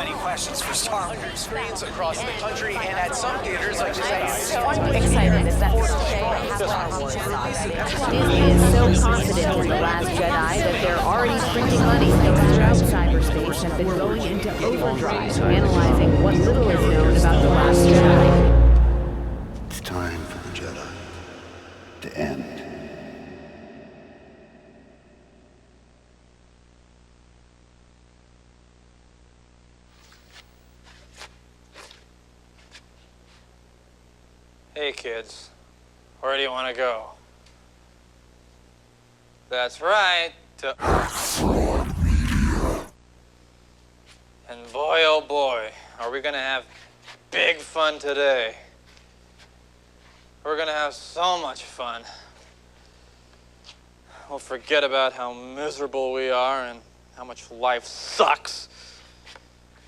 many questions for Star Wars. Screens across the country and at some theaters like Excited, is that Disney is so confident in The Last Jedi that they're already printing money throughout cyberspace and been going into overdrive, analyzing what little is known about The Last Jedi. It's time for the Jedi to end. Hey kids, where do you want to go? That's right, to Fraud Media. And boy oh boy, are we gonna have big fun today. We're gonna have so much fun. We'll forget about how miserable we are and how much life sucks.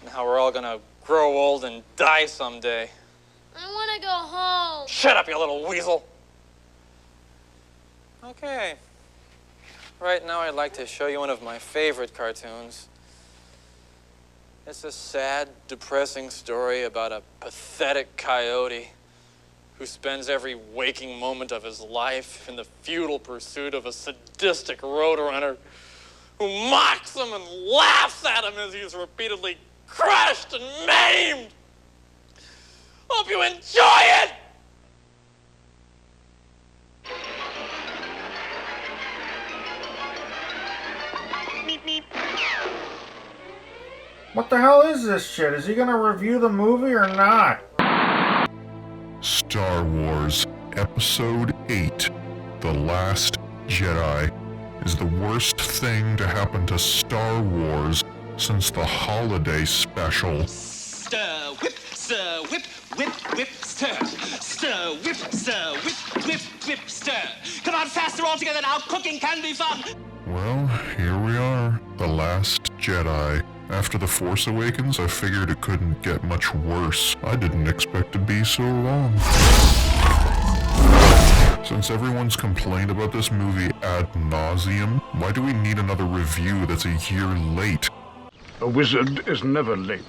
And how we're all gonna grow old and die someday. I want to go home. Shut up, you little weasel. Okay. Right now I'd like to show you one of my favorite cartoons. It's a sad, depressing story about a pathetic coyote who spends every waking moment of his life in the futile pursuit of a sadistic roadrunner who mocks him and laughs at him as he's repeatedly crushed and maimed. Hope you enjoy it! Meep, meep. What the hell is this shit? Is he gonna review the movie or not? Star Wars Episode 8, The Last Jedi, is the worst thing to happen to Star Wars since the holiday special. Stir, whip, whip, whip, stir. Stir, whip, whip, whip, stir. Come on, faster all together now, cooking can be fun. Well, here we are, The Last Jedi. After The Force Awakens, I figured it couldn't get much worse. I didn't expect to be so wrong. Since everyone's complained about this movie ad nauseum, why do we need another review that's a year late? A wizard is never late.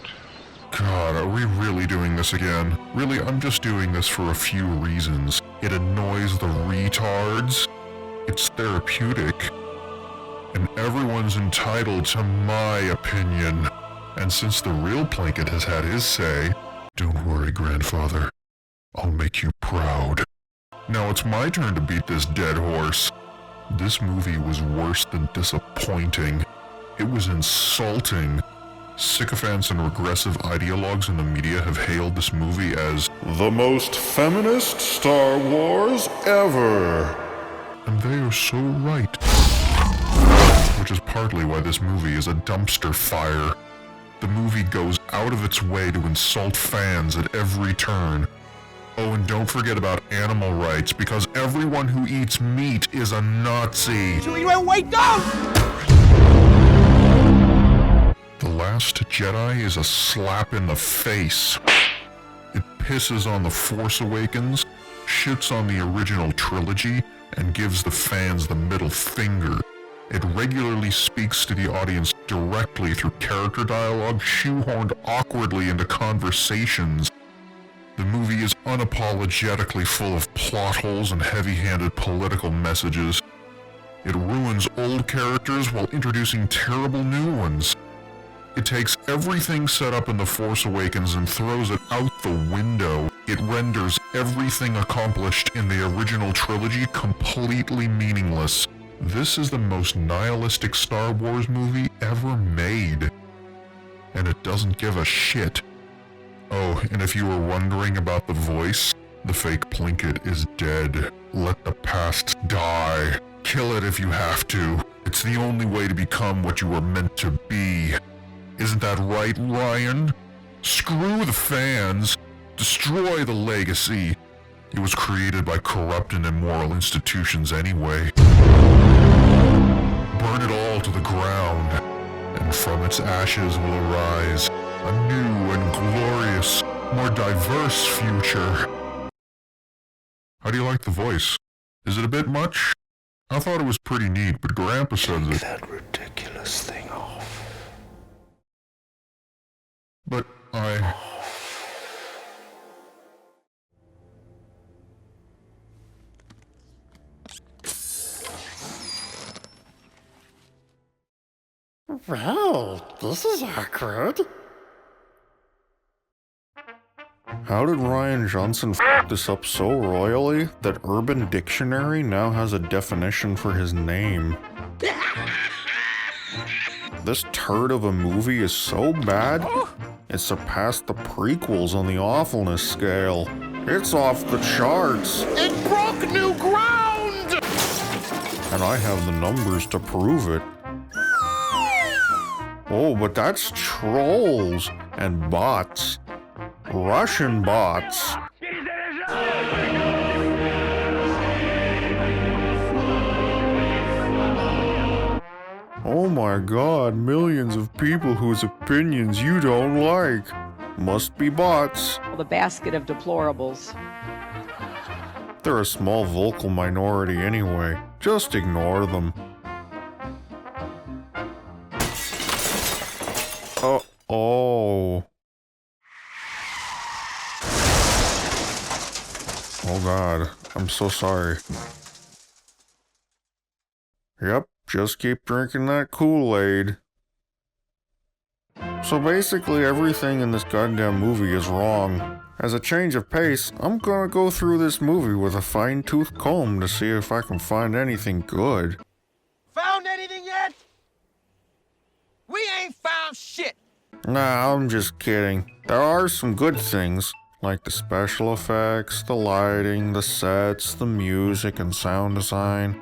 God, are we really doing this again? Really, I'm just doing this for a few reasons. It annoys the retards, it's therapeutic, and everyone's entitled to my opinion. And since the real Plinkett has had his say, don't worry, grandfather, I'll make you proud. Now it's my turn to beat this dead horse. This movie was worse than disappointing. It was insulting. Sycophants and regressive ideologues in the media have hailed this movie as the most feminist Star Wars ever. And they are so right. Which is partly why this movie is a dumpster fire. The movie goes out of its way to insult fans at every turn. Oh, and don't forget about animal rights, because everyone who eats meat is a Nazi. Wait, don't! The Last Jedi is a slap in the face. It pisses on The Force Awakens, shits on the original trilogy, and gives the fans the middle finger. It regularly speaks to the audience directly through character dialogue shoehorned awkwardly into conversations. The movie is unapologetically full of plot holes and heavy-handed political messages. It ruins old characters while introducing terrible new ones. It takes everything set up in The Force Awakens and throws it out the window. It renders everything accomplished in the original trilogy completely meaningless. This is the most nihilistic Star Wars movie ever made. And it doesn't give a shit. Oh, and if you were wondering about the voice, the fake Plinkett is dead. Let the past die. Kill it if you have to. It's the only way to become what you were meant to be. Isn't that right, Ryan? Screw the fans. Destroy the legacy. It was created by corrupt and immoral institutions anyway. Burn it all to the ground, and from its ashes will arise a new and glorious, more diverse future. How do you like the voice? Is it a bit much? I thought it was pretty neat, but Grandpa said that... Take that ridiculous thing off. But I... Well, this is awkward. How did Ryan Johnson f this up so royally that Urban Dictionary now has a definition for his name? This turd of a movie is so bad, it surpassed the prequels on the awfulness scale. It's off the charts. It broke new ground! And I have the numbers to prove it. Oh, but that's trolls and bots. Russian bots. Oh my god, millions of people whose opinions you don't like. Must be bots. The basket of deplorables. They're a small vocal minority anyway. Just ignore them. Oh. Oh god, I'm so sorry. Yep, just keep drinking that Kool-Aid. So basically everything in this goddamn movie is wrong. As a change of pace, I'm gonna go through this movie with a fine-tooth comb to see if I can find anything good. Found anything yet? We ain't found shit! Nah, I'm just kidding. There are some good things, like the special effects, the lighting, the sets, the music, and sound design.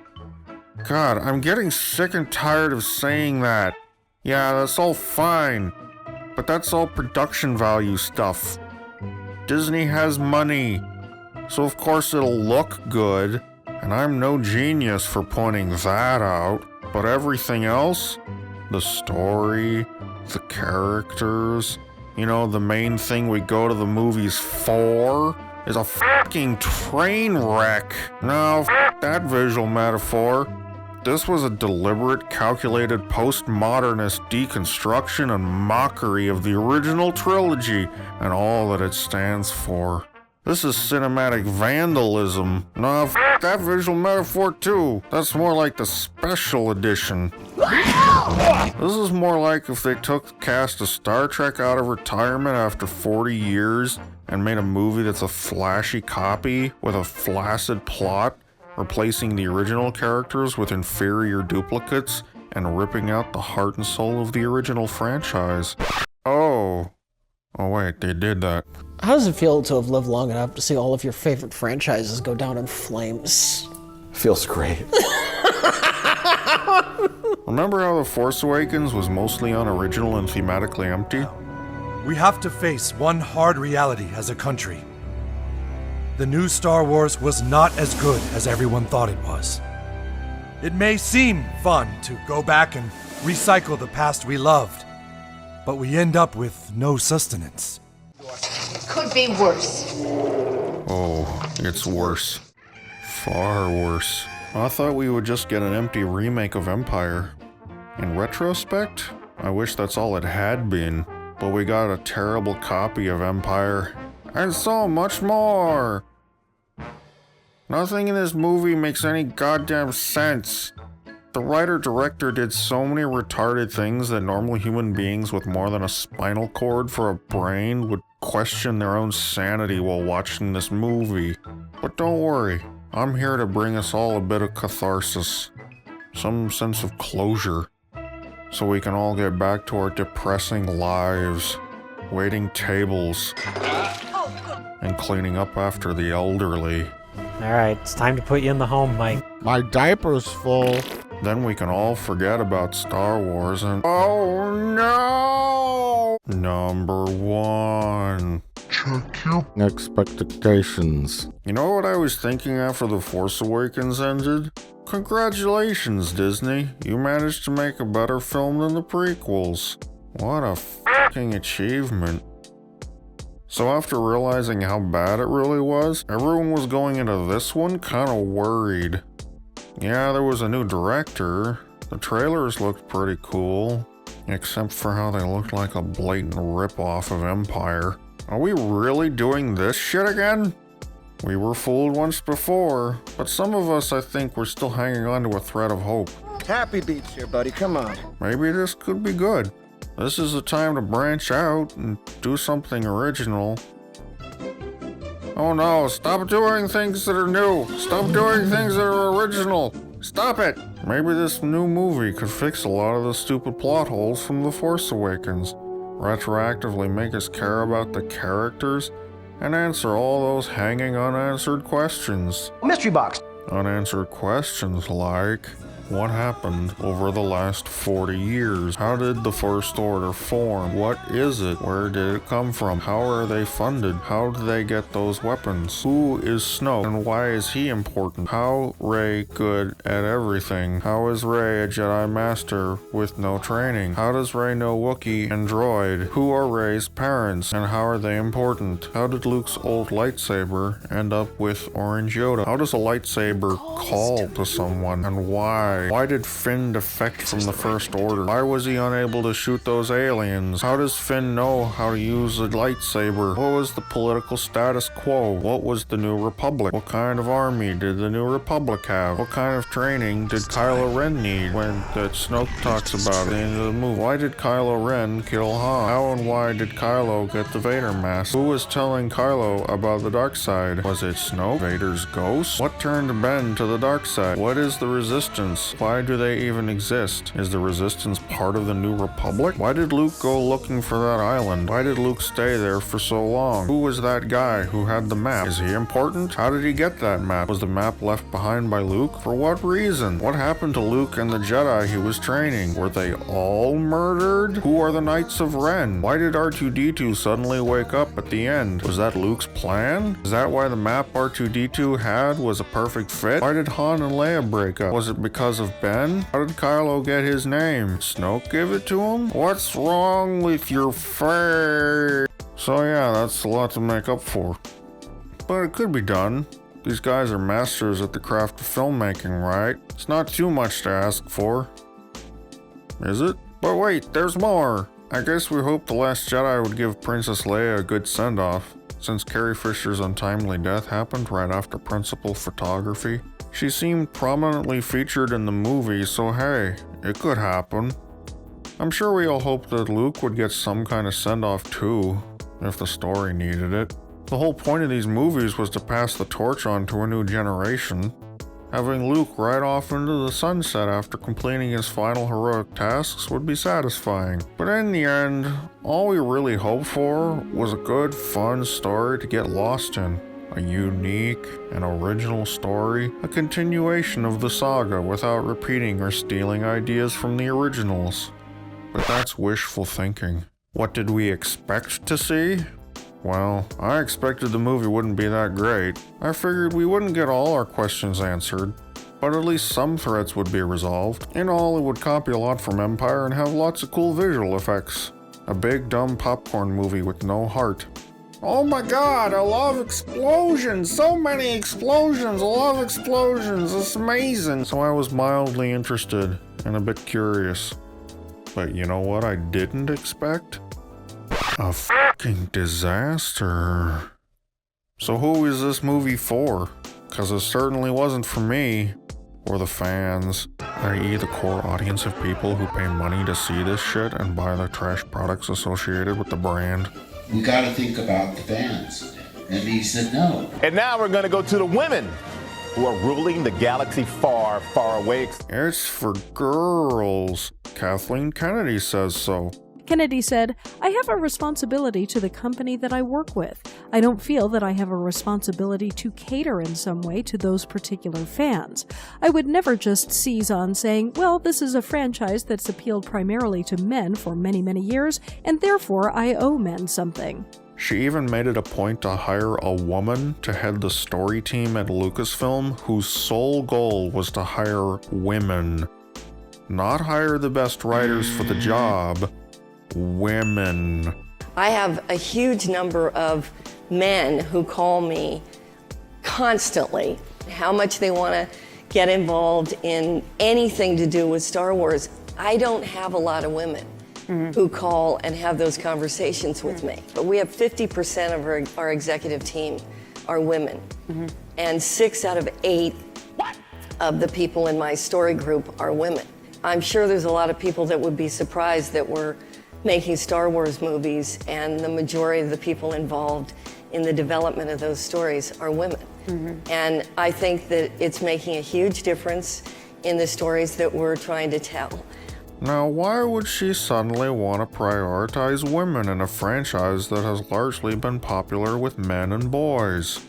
God, I'm getting sick and tired of saying that. Yeah, that's all fine, but that's all production value stuff. Disney has money, so of course it'll look good, and I'm no genius for pointing that out, but everything else, the story, the characters, you know, the main thing we go to the movies for, is a fucking train wreck. No, that visual metaphor. This was a deliberate, calculated postmodernist deconstruction and mockery of the original trilogy and all that it stands for. This is cinematic vandalism. No, that visual metaphor too. That's more like the special edition. This is more like if they took the cast of Star Trek out of retirement after 40 years and made a movie that's a flashy copy with a flaccid plot, replacing the original characters with inferior duplicates and ripping out the heart and soul of the original franchise. Oh wait, they did that. How does it feel to have lived long enough to see all of your favorite franchises go down in flames? Feels great. Remember how The Force Awakens was mostly unoriginal and thematically empty? We have to face one hard reality as a country. The new Star Wars was not as good as everyone thought it was. It may seem fun to go back and recycle the past we loved, but we end up with no sustenance. It could be worse. Oh, it's worse. Far worse. I thought we would just get an empty remake of Empire. In retrospect, I wish that's all it had been, but we got a terrible copy of Empire. And so much more! Nothing in this movie makes any goddamn sense. The writer-director did so many retarded things that normal human beings with more than a spinal cord for a brain would question their own sanity while watching this movie. But don't worry, I'm here to bring us all a bit of catharsis. Some sense of closure. So we can all get back to our depressing lives. Waiting tables. And cleaning up after the elderly. Alright, it's time to put you in the home, Mike. My diaper's full. Then we can all forget about Star Wars and... Oh no! Number 1. Check your expectations. You know what I was thinking after The Force Awakens ended? Congratulations, Disney. You managed to make a better film than the prequels. What a fucking achievement. So after realizing how bad it really was, everyone was going into this one kinda worried. Yeah, there was a new director. The trailers looked pretty cool. Except for how they looked like a blatant rip-off of Empire. Are we really doing this shit again? We were fooled once before, but some of us, I think, were still hanging on to a thread of hope. Happy beats here, buddy. Come on. Maybe this could be good. This is the time to branch out and do something original. Oh no, stop doing things that are new. Stop doing things that are original. Stop it! Maybe this new movie could fix a lot of the stupid plot holes from The Force Awakens. Retroactively make us care about the characters and answer all those hanging unanswered questions. Mystery box. Unanswered questions like, what happened over the last 40 years? How did the First Order form? What is it? Where did it come from? How are they funded? How do they get those weapons? Who is Snoke and why is he important? How Rey good at everything? How is Rey a Jedi Master with no training? How does Rey know Wookiee and droid? Who are Rey's parents and how are they important? How did Luke's old lightsaber end up with Orange Yoda? How does a lightsaber call to someone and why? Why did Finn defect from the First Order? Why was he unable to shoot those aliens? How does Finn know how to use a lightsaber? What was the political status quo? What was the New Republic? What kind of army did the New Republic have? What kind of training did Kylo Ren need when that Snoke talks about at the end of the movie? Why did Kylo Ren kill Han? How and why did Kylo get the Vader mask? Who was telling Kylo about the dark side? Was it Snoke? Vader's ghost? What turned Ben to the dark side? What is the Resistance? Why do they even exist? Is the Resistance part of the New Republic? Why did Luke go looking for that island? Why did Luke stay there for so long? Who was that guy who had the map? Is he important? How did he get that map? Was the map left behind by Luke? For what reason? What happened to Luke and the Jedi he was training? Were they all murdered? Who are the Knights of Ren? Why did R2-D2 suddenly wake up at the end? Was that Luke's plan? Is that why the map R2-D2 had was a perfect fit? Why did Han and Leia break up? Was it because of Ben? How did Kylo get his name? Snoke give it to him? What's wrong with your face? So yeah, that's a lot to make up for. But it could be done. These guys are masters at the craft of filmmaking, right? It's not too much to ask for. Is it? But wait, there's more! I guess we hoped The Last Jedi would give Princess Leia a good send-off, since Carrie Fisher's untimely death happened right after principal photography. She seemed prominently featured in the movie, so hey, it could happen. I'm sure we all hoped that Luke would get some kind of send-off too, if the story needed it. The whole point of these movies was to pass the torch on to a new generation. Having Luke ride off into the sunset after completing his final heroic tasks would be satisfying. But in the end, all we really hoped for was a good, fun story to get lost in. A unique and original story, a continuation of the saga without repeating or stealing ideas from the originals. But that's wishful thinking. What did we expect to see? Well, I expected the movie wouldn't be that great. I figured we wouldn't get all our questions answered, but at least some threads would be resolved. In all, it would copy a lot from Empire and have lots of cool visual effects. A big, dumb popcorn movie with no heart. Oh my god, I love explosions! So many explosions! I love explosions! It's amazing! So I was mildly interested and a bit curious. But you know what I didn't expect? A fucking disaster. So who is this movie for? Cause it certainly wasn't for me. Or the fans, i.e. the core audience of people who pay money to see this shit and buy the trash products associated with the brand. We gotta think about the fans. And he said no. And now we're gonna go to the women who are ruling the galaxy far, far away. It's for girls. Kathleen Kennedy says so. Kennedy said, "I have a responsibility to the company that I work with. I don't feel that I have a responsibility to cater in some way to those particular fans. I would never just seize on saying, well, this is a franchise that's appealed primarily to men for many, many years, and therefore I owe men something." She even made it a point to hire a woman to head the story team at Lucasfilm whose sole goal was to hire women. Not hire the best writers for the job. Women. I have a huge number of men who call me constantly how much they want to get involved in anything to do with Star Wars. I don't have a lot of women. who call and have those conversations with me. But we have 50% of our executive team are women. And 6 out of 8 of the people in my story group are women. I'm sure there's a lot of people that would be surprised that we're making Star Wars movies and the majority of the people involved in the development of those stories are women. And I think that it's making a huge difference in the stories that we're trying to tell. Now, why would she suddenly want to prioritize women in a franchise that has largely been popular with men and boys?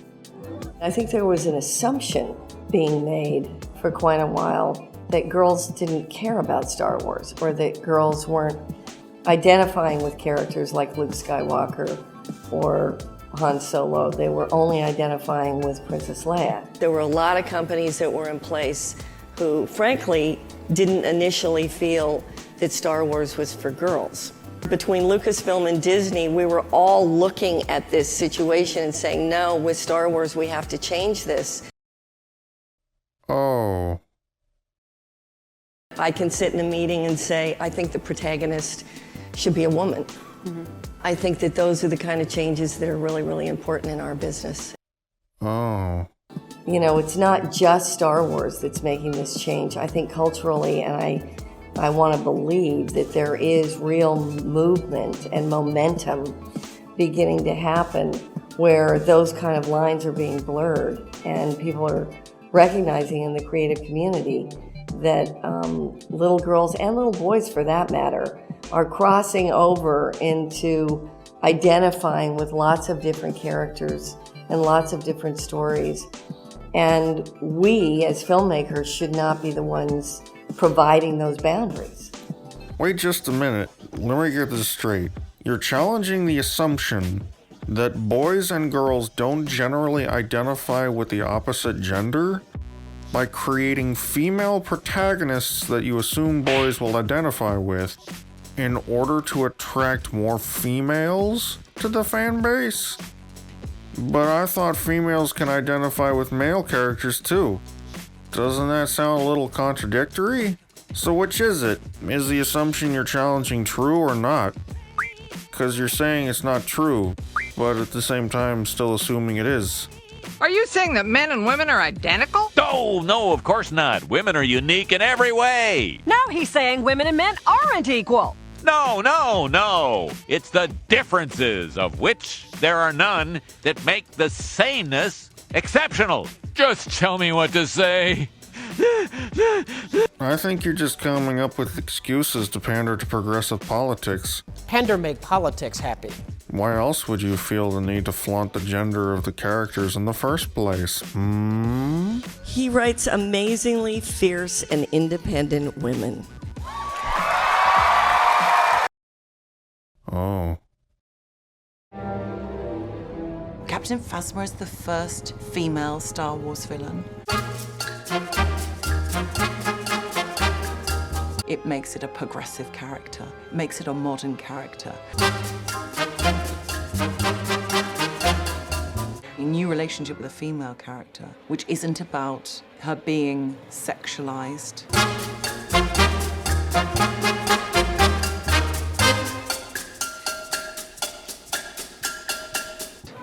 I think there was an assumption being made for quite a while that girls didn't care about Star Wars, or that girls weren't identifying with characters like Luke Skywalker or Han Solo. They were only identifying with Princess Leia. There were a lot of companies that were in place who, frankly, didn't initially feel that Star Wars was for girls. Between Lucasfilm and Disney, we were all looking at this situation and saying, no, with Star Wars, we have to change this. Oh. I can sit in a meeting and say, I think the protagonist should be a woman. I think that those are the kind of changes that are really, really important in our business. Oh. You know, it's not just Star Wars that's making this change. I think culturally, and I want to believe that there is real movement and momentum beginning to happen where those kind of lines are being blurred, and people are recognizing in the creative community that little girls and little boys, for that matter, are crossing over into identifying with lots of different characters and lots of different stories. And we, as filmmakers, should not be the ones providing those boundaries. Wait just a minute. Let me get this straight. You're challenging the assumption that boys and girls don't generally identify with the opposite gender by creating female protagonists that you assume boys will identify with in order to attract more females to the fan base? But I thought females can identify with male characters too. Doesn't that sound a little contradictory? So which is it? Is the assumption you're challenging true or not? Because you're saying it's not true, but at the same time still assuming it is. Are you saying that men and women are identical? Oh, no, of course not. Women are unique in every way. Now he's saying women and men aren't equal. No. It's the differences, of which there are none, that make the sameness exceptional. Just tell me what to say. I think you're just coming up with excuses to pander to progressive politics. Pander make politics happy. Why else would you feel the need to flaunt the gender of the characters in the first place? He writes amazingly fierce and independent women. Oh. Captain Phasma is the first female Star Wars villain. It makes it a progressive character. It makes it a modern character. A new relationship with a female character, which isn't about her being sexualized.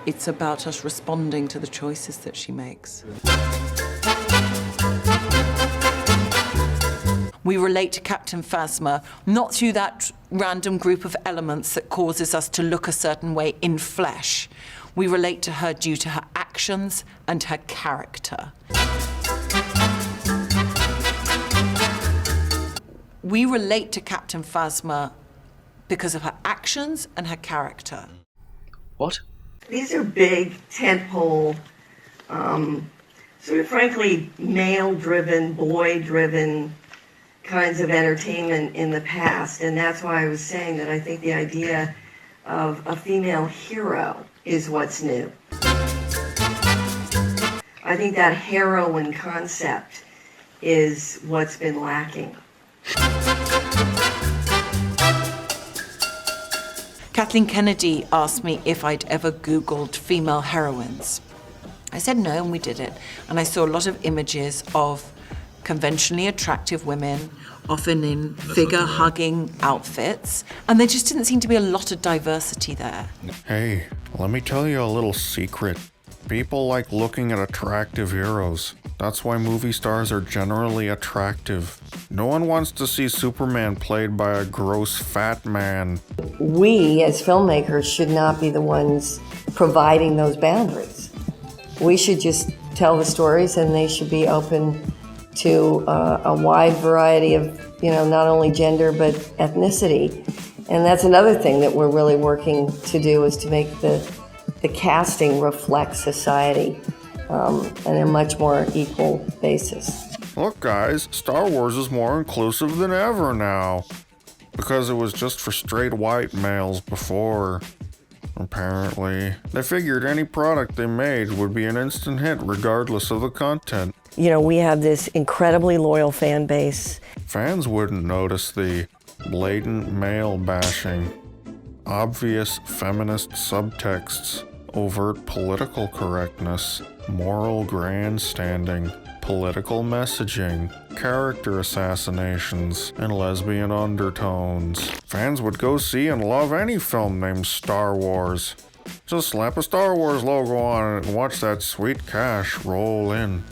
It's about us responding to the choices that she makes. We relate to Captain Phasma not through that random group of elements that causes us to look a certain way in flesh. We relate to her due to her actions and her character. We relate to Captain Phasma because of her actions and her character. What? These are big, tentpole, sort of frankly male-driven, boy-driven kinds of entertainment in the past, and that's why I was saying that I think the idea of a female hero is what's new. I think that heroine concept is what's been lacking. Kathleen Kennedy asked me if I'd ever Googled female heroines. I said no, and we did it. And I saw a lot of images of conventionally attractive women, often in figure-hugging outfits, and there just didn't seem to be a lot of diversity there. Hey, let me tell you a little secret. People like looking at attractive heroes. That's why movie stars are generally attractive. No one wants to see Superman played by a gross fat man. We, as filmmakers, should not be the ones providing those boundaries. We should just tell the stories, and they should be open to a wide variety of, not only gender, but ethnicity. And that's another thing that we're really working to do, is to make the casting reflect society on a much more equal basis. Look, guys, Star Wars is more inclusive than ever now. Because it was just for straight white males before. Apparently. They figured any product they made would be an instant hit regardless of the content. We have this incredibly loyal fan base. Fans wouldn't notice the blatant male bashing, obvious feminist subtexts, overt political correctness, moral grandstanding, political messaging, character assassinations, and lesbian undertones. Fans would go see and love any film named Star Wars. Just slap a Star Wars logo on it and watch that sweet cash roll in.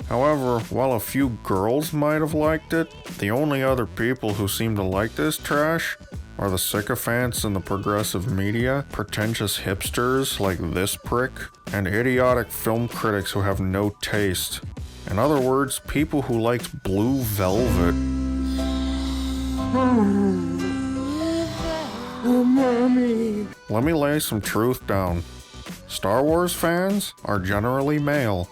However, while a few girls might have liked it, the only other people who seem to like this trash are the sycophants in the progressive media, pretentious hipsters like this prick, and idiotic film critics who have no taste. In other words, people who liked Blue Velvet. Oh, Mommy. Let me lay some truth down. Star Wars fans are generally male.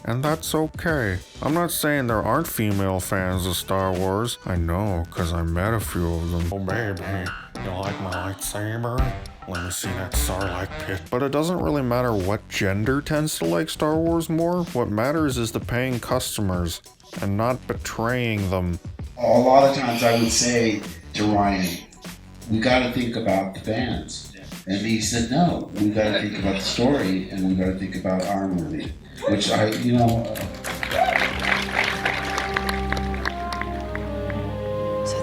And that's okay. I'm not saying there aren't female fans of Star Wars. I know, because I met a few of them. Oh baby, you like my lightsaber? Let me see that Sarlacc pit. But it doesn't really matter what gender tends to like Star Wars more. What matters is the paying customers, and not betraying them. A lot of times I would say to Ryan, we gotta think about the fans. And he said, no, we gotta think about the story, and we gotta think about our movie. Which So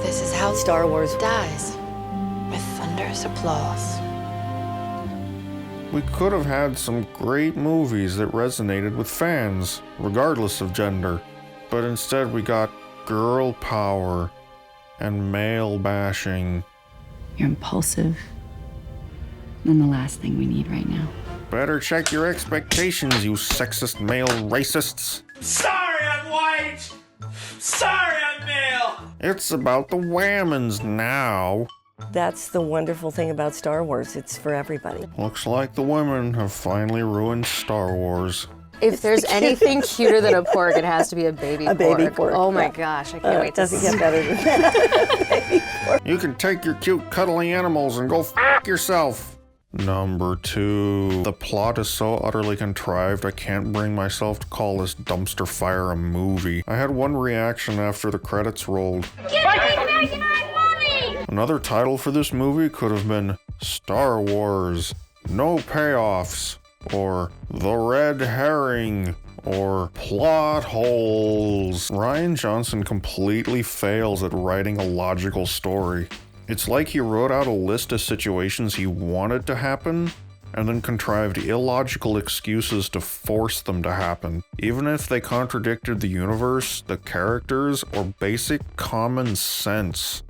this is how Star Wars dies, with thunderous applause. We could have had some great movies that resonated with fans, regardless of gender. But instead we got girl power and male bashing. You're impulsive. And the last thing we need right now. Better check your expectations, you sexist male racists. Sorry, I'm white! Sorry, I'm male! It's about the whammons now. That's the wonderful thing about Star Wars. It's for everybody. Looks like the women have finally ruined Star Wars. If there's anything cuter than a pork, it has to be a baby pork. Baby pork. Oh my gosh, I can't wait to see. Doesn't get better than that. Baby pork. You can take your cute cuddly animals and go f*** yourself. Number 2. The plot is so utterly contrived I can't bring myself to call this dumpster fire a movie. I had one reaction after the credits rolled. Give me money! Another title for this movie could have been Star Wars, No Payoffs, or The Red Herring, or Plot Holes. Rian Johnson completely fails at writing a logical story. It's like he wrote out a list of situations he wanted to happen, and then contrived illogical excuses to force them to happen, even if they contradicted the universe, the characters, or basic common sense.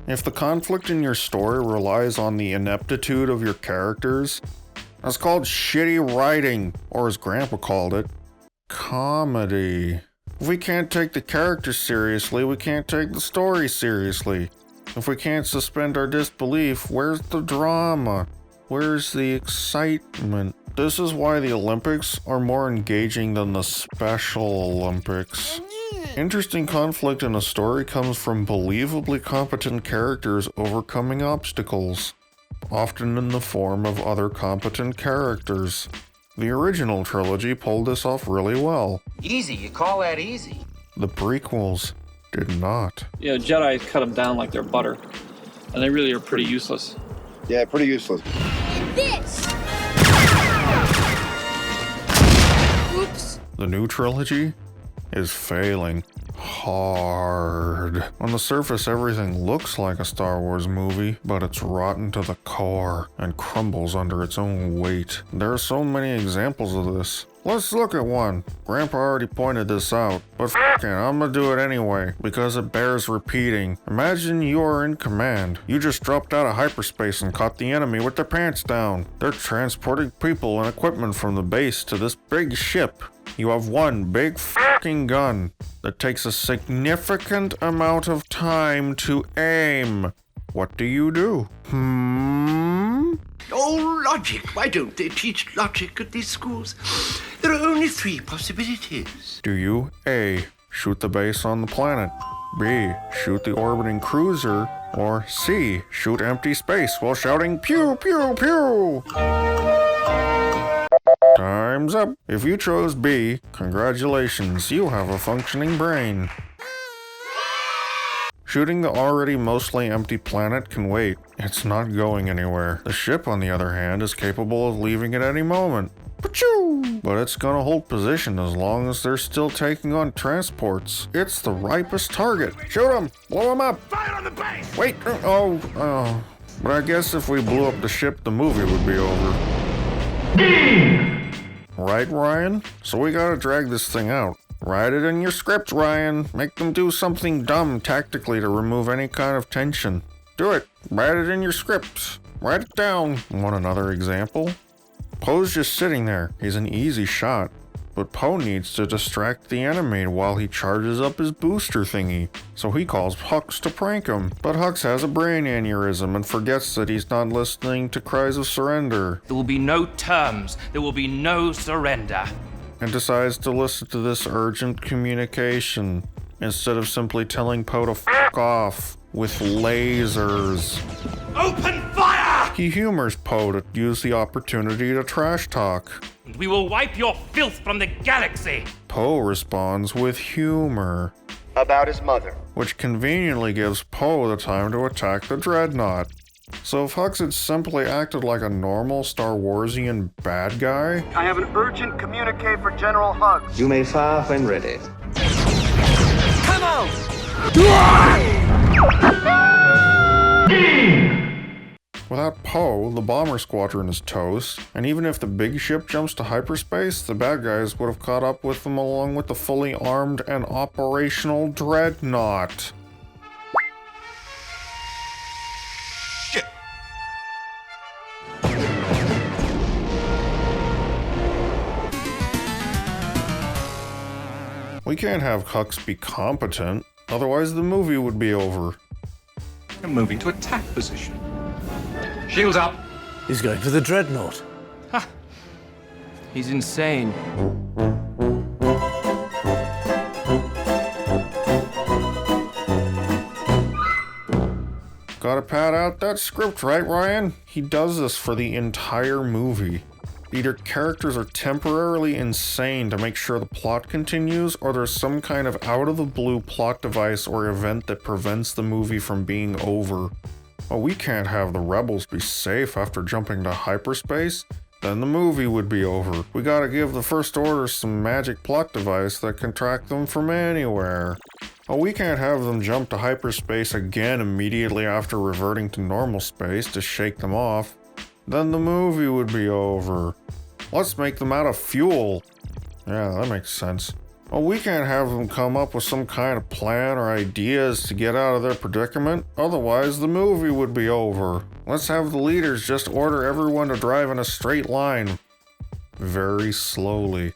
If the conflict in your story relies on the ineptitude of your characters, that's called shitty writing, or as Grandpa called it, comedy. If we can't take the characters seriously, we can't take the story seriously. If we can't suspend our disbelief, where's the drama? Where's the excitement? This is why the Olympics are more engaging than the Special Olympics. Interesting conflict in a story comes from believably competent characters overcoming obstacles, often in the form of other competent characters. The original trilogy pulled this off really well. Easy, you call that easy? The prequels did not. Yeah, Jedi cut them down like they're butter, and they really are pretty useless. Yeah, pretty useless. This The new trilogy is failing hard. On the surface, everything looks like a Star Wars movie, but it's rotten to the core and crumbles under its own weight. There are so many examples of this. Let's look at one. Grandpa already pointed this out, but f***ing, I'm gonna do it anyway, because it bears repeating. Imagine you're in command. You just dropped out of hyperspace and caught the enemy with their pants down. They're transporting people and equipment from the base to this big ship. You have one big f***ing gun that takes a significant amount of time to aim. What do you do? Oh, logic. Why don't they teach logic at these schools? There are only 3 possibilities. Do you A. Shoot the base on the planet, B. Shoot the orbiting cruiser, or C. Shoot empty space while shouting pew pew pew? Time's up. If you chose B, congratulations, you have a functioning brain. Shooting the already mostly empty planet can wait. It's not going anywhere. The ship, on the other hand, is capable of leaving at any moment. Pachoo! But it's gonna hold position as long as they're still taking on transports. It's the ripest target. Shoot them! Blow them up! Fire on the base! Wait! Oh. But I guess if we blew up the ship, the movie would be over. Right, Ryan? So we gotta drag this thing out. Write it in your script, Ryan. Make them do something dumb tactically to remove any kind of tension. Do it. Write it in your script. Write it down. Want another example? Poe's just sitting there. He's an easy shot. But Poe needs to distract the enemy while he charges up his booster thingy. So he calls Hux to prank him. But Hux has a brain aneurysm and forgets that he's not listening to cries of surrender. There will be no terms. There will be no surrender. And decides to listen to this urgent communication instead of simply telling Poe to f*** off with lasers. Open fire! He humors Poe to use the opportunity to trash talk. We will wipe your filth from the galaxy. Poe responds with humor. About his mother. Which conveniently gives Poe the time to attack the dreadnought. So if Hux had simply acted like a normal Star Warsian bad guy... I have an urgent communique for General Hux. You may fire when ready. Come on! Without Poe, the bomber squadron is toast, and even if the big ship jumps to hyperspace, the bad guys would have caught up with them along with the fully armed and operational dreadnought. We can't have Hux be competent, otherwise the movie would be over. I'm moving to attack position. Shields up. He's going for the dreadnought. Ha! He's insane. Gotta pad out that script, right, Ryan? He does this for the entire movie. Either characters are temporarily insane to make sure the plot continues, or there's some kind of out-of-the-blue plot device or event that prevents the movie from being over. Oh, we can't have the rebels be safe after jumping to hyperspace. Then the movie would be over. We gotta give the First Order some magic plot device that can track them from anywhere. Oh, we can't have them jump to hyperspace again immediately after reverting to normal space to shake them off. Then the movie would be over. Let's make them out of fuel. Yeah, that makes sense. Oh, we can't have them come up with some kind of plan or ideas to get out of their predicament. Otherwise, the movie would be over. Let's have the leaders just order everyone to drive in a straight line. Very slowly.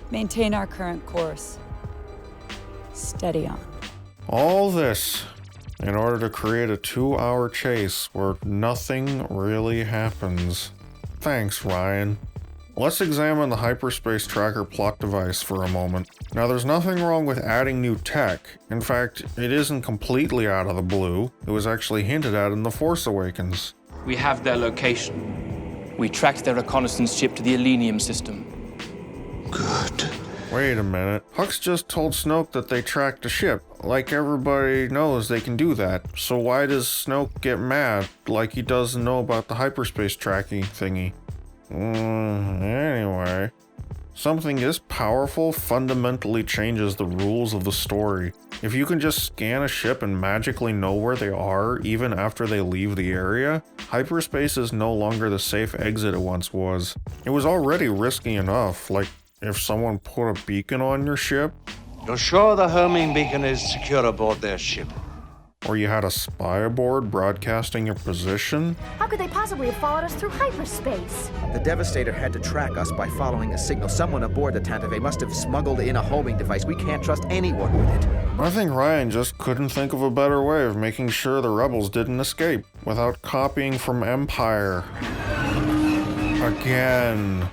Maintain our current course. Steady on. All this in order to create a 2-hour chase where nothing really happens. Thanks, Ryan. Let's examine the hyperspace tracker plot device for a moment. Now, there's nothing wrong with adding new tech. In fact, it isn't completely out of the blue. It was actually hinted at in The Force Awakens. We have their location. We tracked their reconnaissance ship to the Elenium system. Good. Wait a minute. Hux just told Snoke that they tracked a ship. Like everybody knows they can do that. So why does Snoke get mad like he doesn't know about the hyperspace tracking thingy? Anyway. Something this powerful fundamentally changes the rules of the story. If you can just scan a ship and magically know where they are even after they leave the area, hyperspace is no longer the safe exit it once was. It was already risky enough, like if someone put a beacon on your ship. You're sure the homing beacon is secure aboard their ship? Or you had a spy aboard broadcasting your position. How could they possibly have followed us through hyperspace? The Devastator had to track us by following a signal. Someone aboard the Tantive must have smuggled in a homing device. We can't trust anyone with it. I think Ryan just couldn't think of a better way of making sure the rebels didn't escape without copying from Empire. Again.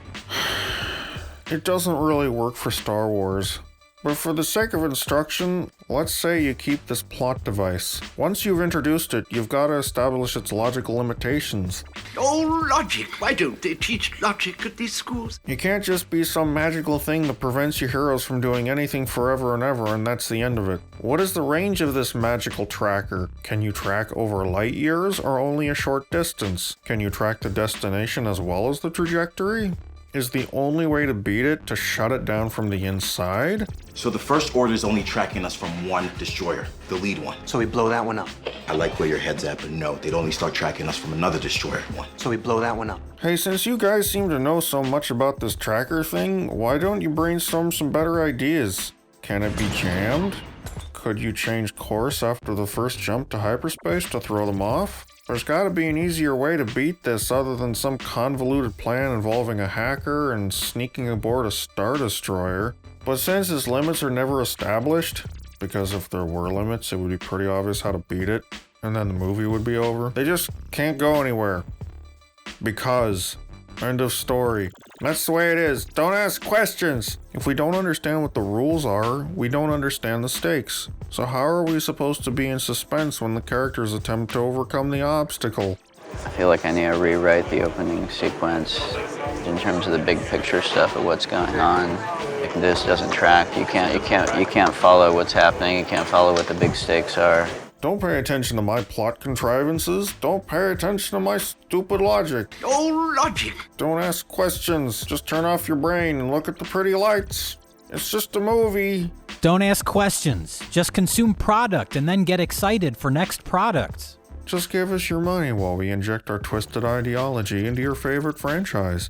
It doesn't really work for Star Wars. But for the sake of instruction, let's say you keep this plot device. Once you've introduced it, you've got to establish its logical limitations. Oh, logic. Why don't they teach logic at these schools? You can't just be some magical thing that prevents your heroes from doing anything forever and ever, and that's the end of it. What is the range of this magical tracker? Can you track over light years or only a short distance? Can you track the destination as well as the trajectory? Is the only way to beat it to shut it down from the inside? So the First Order is only tracking us from one destroyer, the lead one. So we blow that one up. I like where your head's at, but no, they'd only start tracking us from another destroyer one. So we blow that one up. Hey, since you guys seem to know so much about this tracker thing, why don't you brainstorm some better ideas? Can it be jammed? Could you change course after the first jump to hyperspace to throw them off? There's gotta be an easier way to beat this other than some convoluted plan involving a hacker and sneaking aboard a Star Destroyer. But since its limits are never established, because if there were limits, it would be pretty obvious how to beat it, and then the movie would be over. They just can't go anywhere. Because. End of story. That's the way it is. Don't ask questions. If we don't understand what the rules are, we don't understand the stakes. So how are we supposed to be in suspense when the characters attempt to overcome the obstacle? I feel like I need to rewrite the opening sequence in terms of the big picture stuff of what's going on. If this doesn't track, you can't follow what's happening. You can't follow what the big stakes are. Don't pay attention to my plot contrivances. Don't pay attention to my stupid logic. Oh, logic. Don't ask questions. Just turn off your brain and look at the pretty lights. It's just a movie. Don't ask questions. Just consume product and then get excited for next products. Just give us your money while we inject our twisted ideology into your favorite franchise.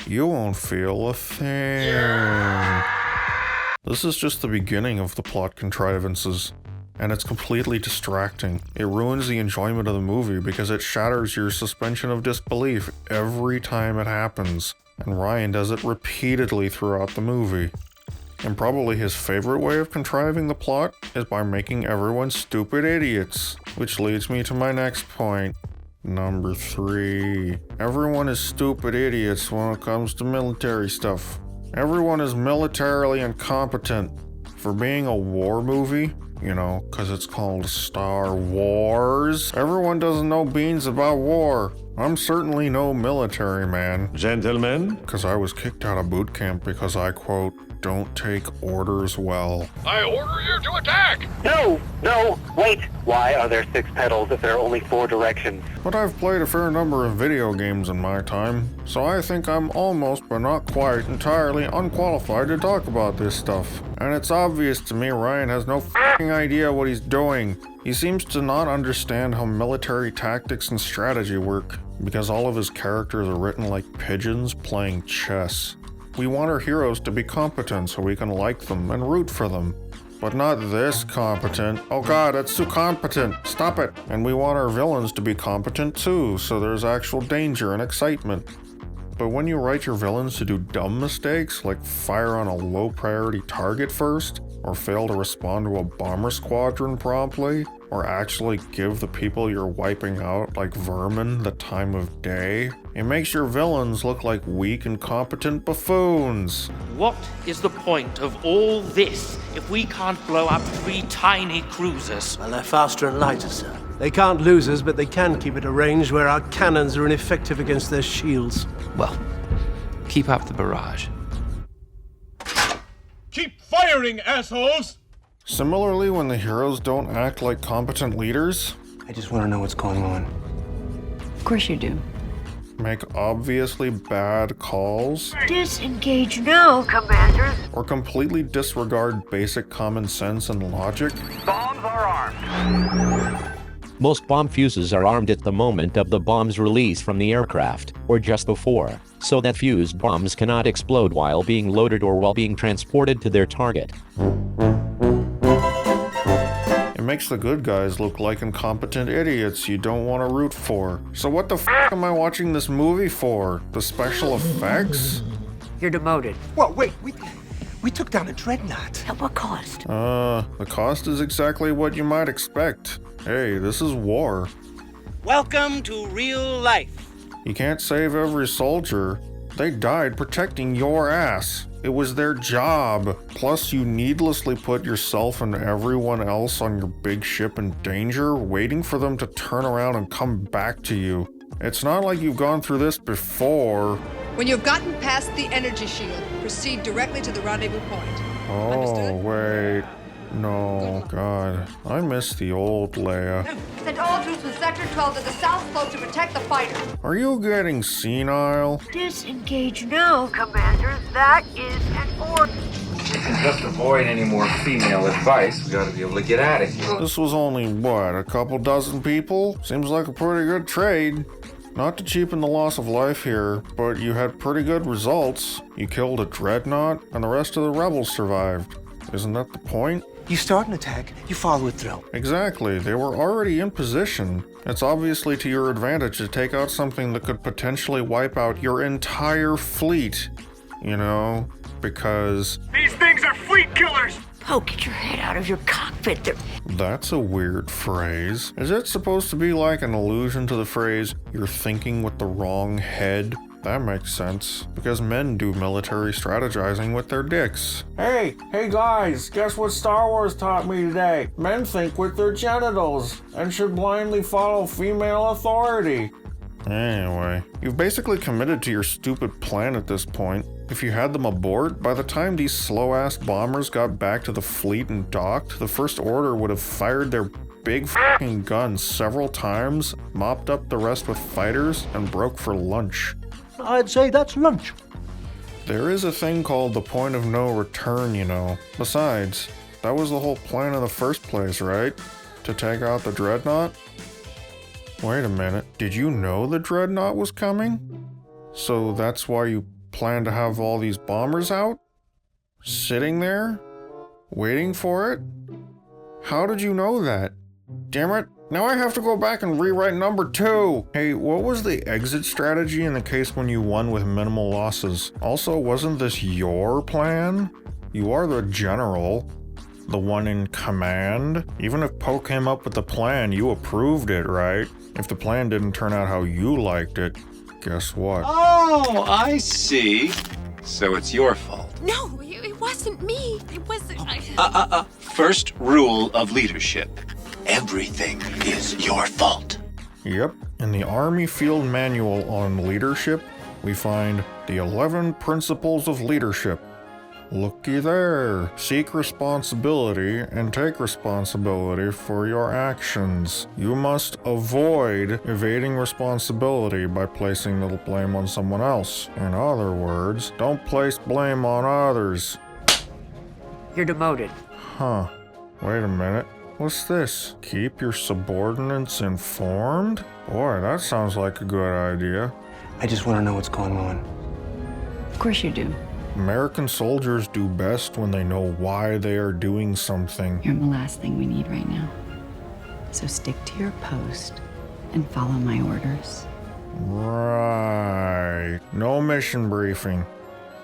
You won't feel a thing. This is just the beginning of the plot contrivances. And it's completely distracting. It ruins the enjoyment of the movie because it shatters your suspension of disbelief every time it happens. And Ryan does it repeatedly throughout the movie. And probably his favorite way of contriving the plot is by making everyone stupid idiots. Which leads me to my next point. Number 3. Everyone is stupid idiots when it comes to military stuff. Everyone is militarily incompetent. For being a war movie, you know, because it's called Star Wars, everyone doesn't know beans about war. I'm certainly no military man. Gentlemen? Because I was kicked out of boot camp because I, quote, don't take orders well. I order you to attack! No, wait. Why are there 6 pedals if there are only 4 directions? But I've played a fair number of video games in my time, so I think I'm almost, but not quite, entirely unqualified to talk about this stuff. And it's obvious to me Ryan has no f***ing idea what he's doing. He seems to not understand how military tactics and strategy work, because all of his characters are written like pigeons playing chess. We want our heroes to be competent so we can like them and root for them. But not this competent. Oh god, that's too competent. Stop it. And we want our villains to be competent too, so there's actual danger and excitement. But when you write your villains to do dumb mistakes, like fire on a low priority target first, or fail to respond to a bomber squadron promptly, or actually give the people you're wiping out, like vermin, the time of day, it makes your villains look like weak, incompetent buffoons. What is the point of all this if we can't blow up 3 tiny cruisers? Well, they're faster and lighter, sir. They can't lose us, but they can keep at a range where our cannons are ineffective against their shields. Well, keep up the barrage. Keep firing, assholes! Similarly, when the heroes don't act like competent leaders, I just want to know what's going on. Of course you do. make obviously bad calls, Disengage now, Commander. or completely disregard basic common sense and logic? Bombs are armed. Most bomb fuses are armed at the moment of the bomb's release from the aircraft, or just before, so that fused bombs cannot explode while being loaded or while being transported to their target. It makes the good guys look like incompetent idiots you don't want to root for. So what the f am I watching this movie for? The special effects? You're demoted. Well, wait, we took down a dreadnought. At what cost? The cost is exactly what you might expect. Hey, this is war. Welcome to real life. You can't save every soldier. They died protecting your ass. It was their job. Plus, you needlessly put yourself and everyone else on your big ship in danger, waiting for them to turn around and come back to you. It's not like you've gone through this before. When you've gotten past the energy shield, proceed directly to the rendezvous point. Oh, Understood? wait. No, God. I miss the old Leia. Send all troops from Sector 12 to the south slope to protect the fighter. Are you getting senile? Disengage now, Commander. That is an order. We can just avoid any more female advice. We gotta be able to get out of here. This was only, what, a couple dozen people? Seems like a pretty good trade. Not to cheapen the loss of life here, but you had pretty good results. You killed a dreadnought, and the rest of the rebels survived. Isn't that the point? You start an attack, you follow it through. Exactly. They were already in position. It's obviously to your advantage to take out something that could potentially wipe out your entire fleet. You know, because... These things are fleet killers! Poke your head out of your cockpit. That's a weird phrase. Is it supposed to be like an allusion to the phrase, you're thinking with the wrong head? That makes sense, because men do military strategizing with their dicks. Hey guys, guess what Star Wars taught me today? Men think with their genitals, and should blindly follow female authority. Anyway, you've basically committed to your stupid plan at this point. If you had them abort, by the time these slow-ass bombers got back to the fleet and docked, the First Order would have fired their big f***ing guns several times, mopped up the rest with fighters, and broke for lunch. I'd say that's lunch. There is a thing called the point of no return, you know. Besides, that was the whole plan in the first place, right? To take out the dreadnought? Wait a minute, did you know the dreadnought was coming? So that's why you plan to have all these bombers out? Sitting there? Waiting for it? How did you know that? Damn it, now I have to go back and rewrite number 2! Hey, what was the exit strategy in the case when you won with minimal losses? Also, wasn't this your plan? You are the general, the one in command. Even if Poe came up with the plan, you approved it, right? If the plan didn't turn out how you liked it, guess what? Oh, I see. So it's your fault. No, it wasn't me. It wasn't. First rule of leadership. Everything is your fault. Yep, in the Army Field Manual on Leadership, we find the 11 Principles of Leadership. Looky there. Seek responsibility and take responsibility for your actions. You must avoid evading responsibility by placing the blame on someone else. In other words, don't place blame on others. You're demoted. Huh. Wait a minute. What's this? Keep your subordinates informed? Boy, that sounds like a good idea. I just want to know what's going on. Of course you do. American soldiers do best when they know why they are doing something. You're the last thing we need right now. So stick to your post and follow my orders. Right. No mission briefing.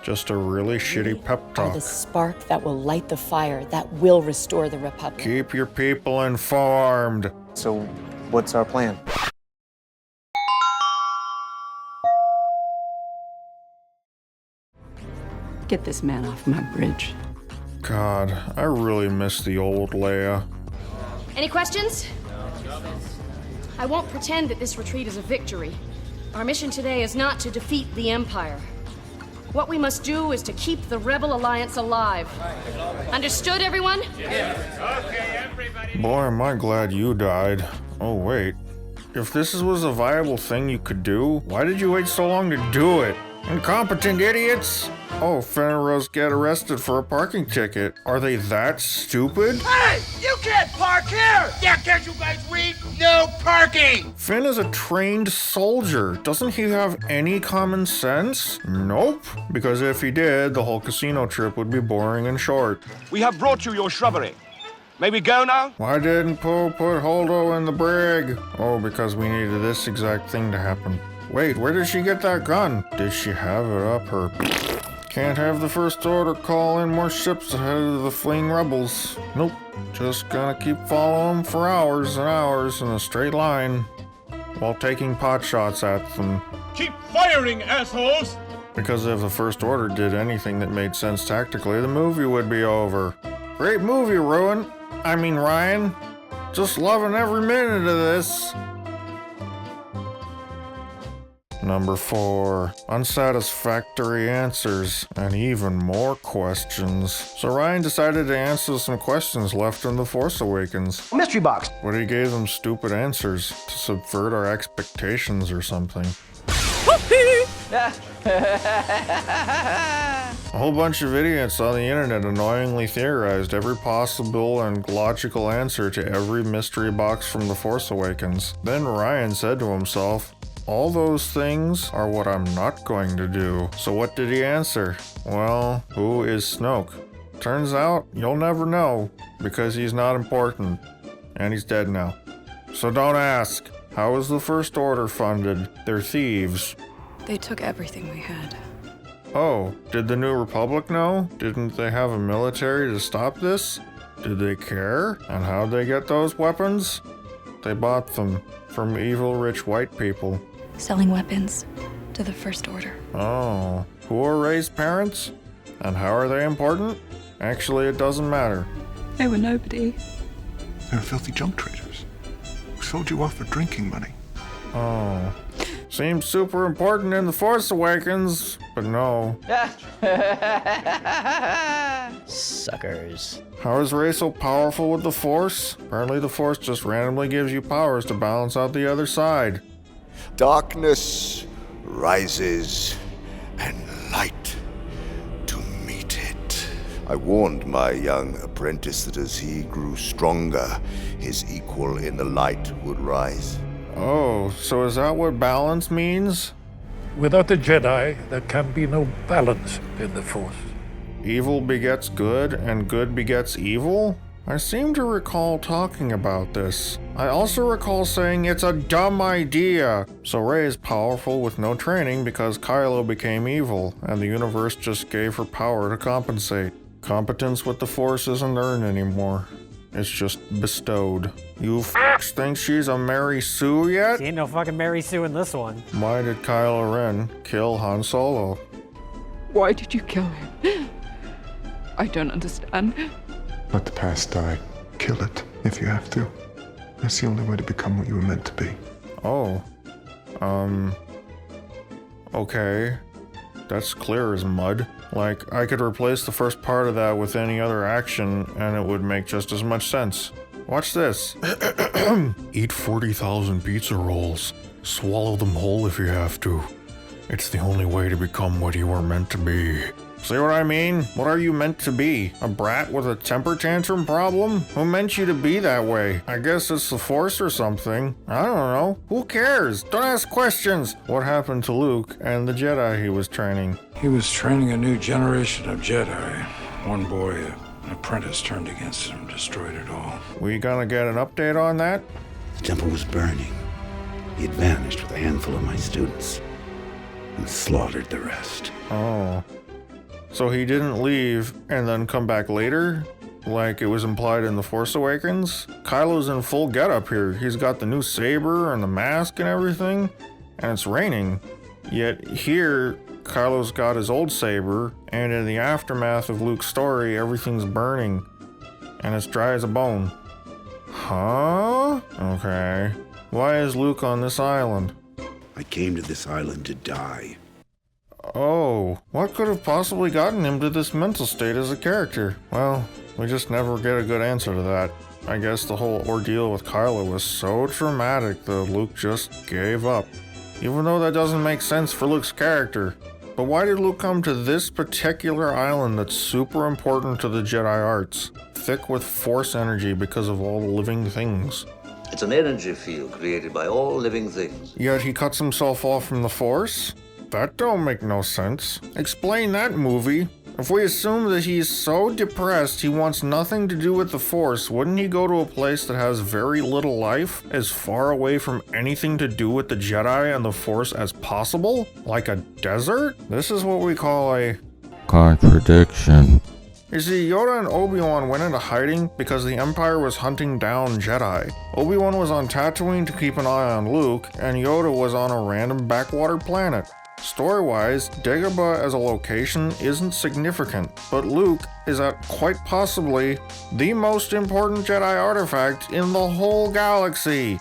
Just a really shitty pep talk. The spark that will light the fire, that will restore the Republic. Keep your people informed. So, what's our plan? Get this man off my bridge. God, I really miss the old Leia. Any questions? I won't pretend that this retreat is a victory. Our mission today is not to defeat the Empire. What we must do is to keep the Rebel Alliance alive. Understood, everyone? Boy, am I glad you died. Oh, wait. If this was a viable thing you could do, why did you wait so long to do it? Incompetent idiots! Oh, Finn and Rose get arrested for a parking ticket. Are they that stupid? Hey! You can't park here! Yeah, can't you guys read? No parking! Finn is a trained soldier. Doesn't he have any common sense? Nope. Because if he did, the whole casino trip would be boring and short. We have brought you your shrubbery. May we go now? Why didn't Poe put Holdo in the brig? Oh, because we needed this exact thing to happen. Wait, where did she get that gun? Did she have it up her... Can't have the First Order call in more ships ahead of the fleeing rebels. Nope. Just gonna keep following them for hours and hours in a straight line while taking pot shots at them. Keep firing, assholes! Because if the First Order did anything that made sense tactically, the movie would be over. Great movie, Ryan. Just loving every minute of this. Number 4, unsatisfactory answers, and even more questions. So Ryan decided to answer some questions left in The Force Awakens. Mystery box. But he gave them stupid answers to subvert our expectations or something. A whole bunch of idiots on the internet annoyingly theorized every possible and logical answer to every mystery box from The Force Awakens. Then Ryan said to himself, all those things are what I'm not going to do. So what did he answer? Well, who is Snoke? Turns out you'll never know because he's not important. And he's dead now. So don't ask. How is the First Order funded? They're thieves. They took everything we had. Oh, did the New Republic know? Didn't they have a military to stop this? Did they care? And how'd they get those weapons? They bought them from evil rich white people. Selling weapons to the First Order. Oh, who are Rey's parents? And how are they important? Actually, it doesn't matter. They were nobody. They were filthy junk traders who sold you off for drinking money. Oh. Seems super important in The Force Awakens, but no. Suckers. How is Rey so powerful with the Force? Apparently the Force just randomly gives you powers to balance out the other side. Darkness rises and light to meet it. I warned my young apprentice that as he grew stronger, his equal in the light would rise. Oh, so is that what balance means? Without the Jedi, there can be no balance in the Force. Evil begets good, and good begets evil? I seem to recall talking about this. I also recall saying it's a dumb idea. So Rey is powerful with no training because Kylo became evil, and the universe just gave her power to compensate. Competence with the Force isn't earned anymore. It's just bestowed. You f***s think she's a Mary Sue yet? She ain't no fucking Mary Sue in this one. Why did Kylo Ren kill Han Solo? Why did you kill him? I don't understand. Let the past die. Kill it if you have to. That's the only way to become what you were meant to be. Oh. Okay. That's clear as mud. Like, I could replace the first part of that with any other action, and it would make just as much sense. Watch this. Eat 40,000 pizza rolls. Swallow them whole if you have to. It's the only way to become what you were meant to be. See what I mean? What are you meant to be? A brat with a temper tantrum problem? Who meant you to be that way? I guess it's the Force or something. I don't know. Who cares? Don't ask questions. What happened to Luke and the Jedi he was training? He was training a new generation of Jedi. One boy, an apprentice, turned against him, destroyed it all. We gonna get an update on that? The temple was burning. He had vanished with a handful of my students and slaughtered the rest. Oh. So he didn't leave and then come back later? Like it was implied in The Force Awakens? Kylo's in full getup here. He's got the new saber and the mask and everything, and it's raining. Yet here, Kylo's got his old saber, and in the aftermath of Luke's story, everything's burning, and it's dry as a bone. Huh? Okay. Why is Luke on this island? I came to this island to die. Oh, what could have possibly gotten him to this mental state as a character? Well, we just never get a good answer to that. I guess the whole ordeal with Kylo was so traumatic that Luke just gave up. Even though that doesn't make sense for Luke's character. But why did Luke come to this particular island that's super important to the Jedi arts? Thick with Force energy because of all the living things. It's an energy field created by all living things. Yet he cuts himself off from the Force? That don't make no sense. Explain that, movie. If we assume that he's so depressed he wants nothing to do with the Force, wouldn't he go to a place that has very little life, as far away from anything to do with the Jedi and the Force as possible? Like a desert? This is what we call a contradiction. You see, Yoda and Obi-Wan went into hiding because the Empire was hunting down Jedi. Obi-Wan was on Tatooine to keep an eye on Luke, and Yoda was on a random backwater planet. Story-wise, Dagobah as a location isn't significant, but Luke is at quite possibly the most important Jedi artifact in the whole galaxy.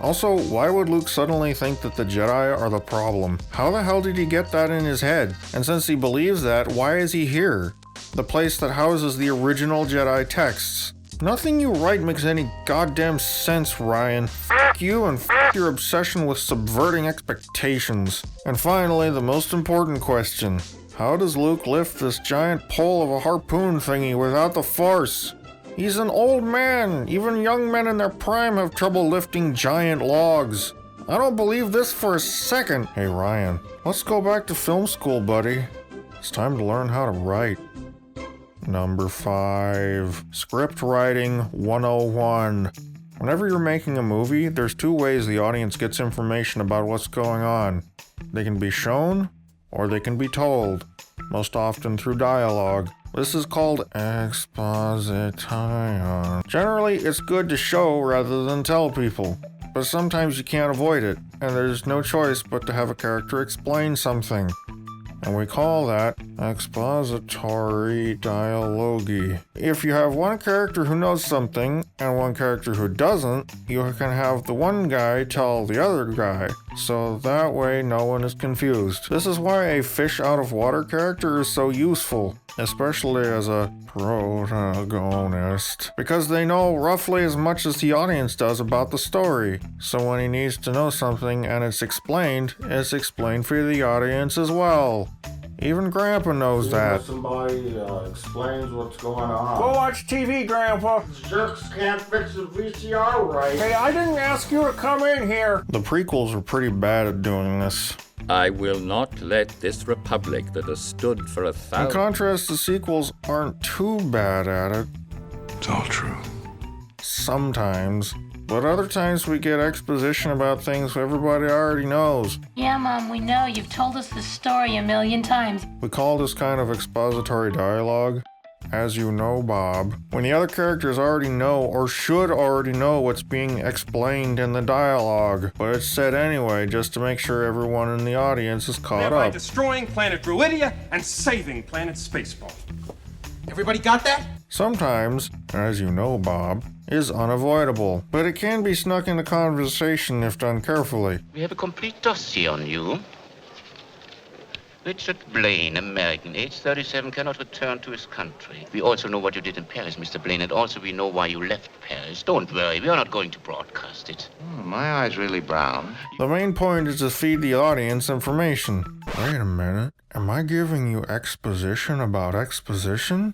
Also, why would Luke suddenly think that the Jedi are the problem? How the hell did he get that in his head? And since he believes that, why is he here? The place that houses the original Jedi texts. Nothing you write makes any goddamn sense, Ryan. F*** you and f*** your obsession with subverting expectations. And finally, the most important question. How does Luke lift this giant pole of a harpoon thingy without the Force? He's an old man. Even young men in their prime have trouble lifting giant logs. I don't believe this for a second. Hey Ryan, let's go back to film school, buddy. It's time to learn how to write. Number 5. Scriptwriting 101. Whenever you're making a movie, there's 2 ways the audience gets information about what's going on. They can be shown, or they can be told, most often through dialogue. This is called exposition. Generally, it's good to show rather than tell people, but sometimes you can't avoid it, and there's no choice but to have a character explain something. And we call that expository dialogue. If you have one character who knows something and one character who doesn't, you can have the one guy tell the other guy, so that way no one is confused. This is why a fish out of water character is so useful, especially as a protagonist, because they know roughly as much as the audience does about the story. So when he needs to know something and it's explained for the audience as well. Even Grandpa knows that. Somebody explains what's going on. Go watch TV, Grandpa. Jerks can't fix the VCR right. Hey, I didn't ask you to come in here. The prequels were pretty bad at doing this. I will not let this republic that has stood for 1,000... In contrast, the sequels aren't too bad at it. It's all true. Sometimes. But other times we get exposition about things everybody already knows. Yeah, Mom, we know. You've told us the story a million times. We call this kind of expository dialogue, as you know, Bob, when the other characters already know or should already know what's being explained in the dialogue, but it's said anyway just to make sure everyone in the audience is caught Thereby up. destroying planet Druidia and saving planet Spaceball. Everybody got that? Sometimes, as you know, Bob, is unavoidable, but it can be snuck into conversation if done carefully. We have a complete dossier on you. Richard Blaine, American, age 37, cannot return to his country. We also know what you did in Paris, Mr. Blaine, and also we know why you left Paris. Don't worry, we are not going to broadcast it. My eye's really brown. The main point is to feed the audience information. Wait a minute, am I giving you exposition about exposition?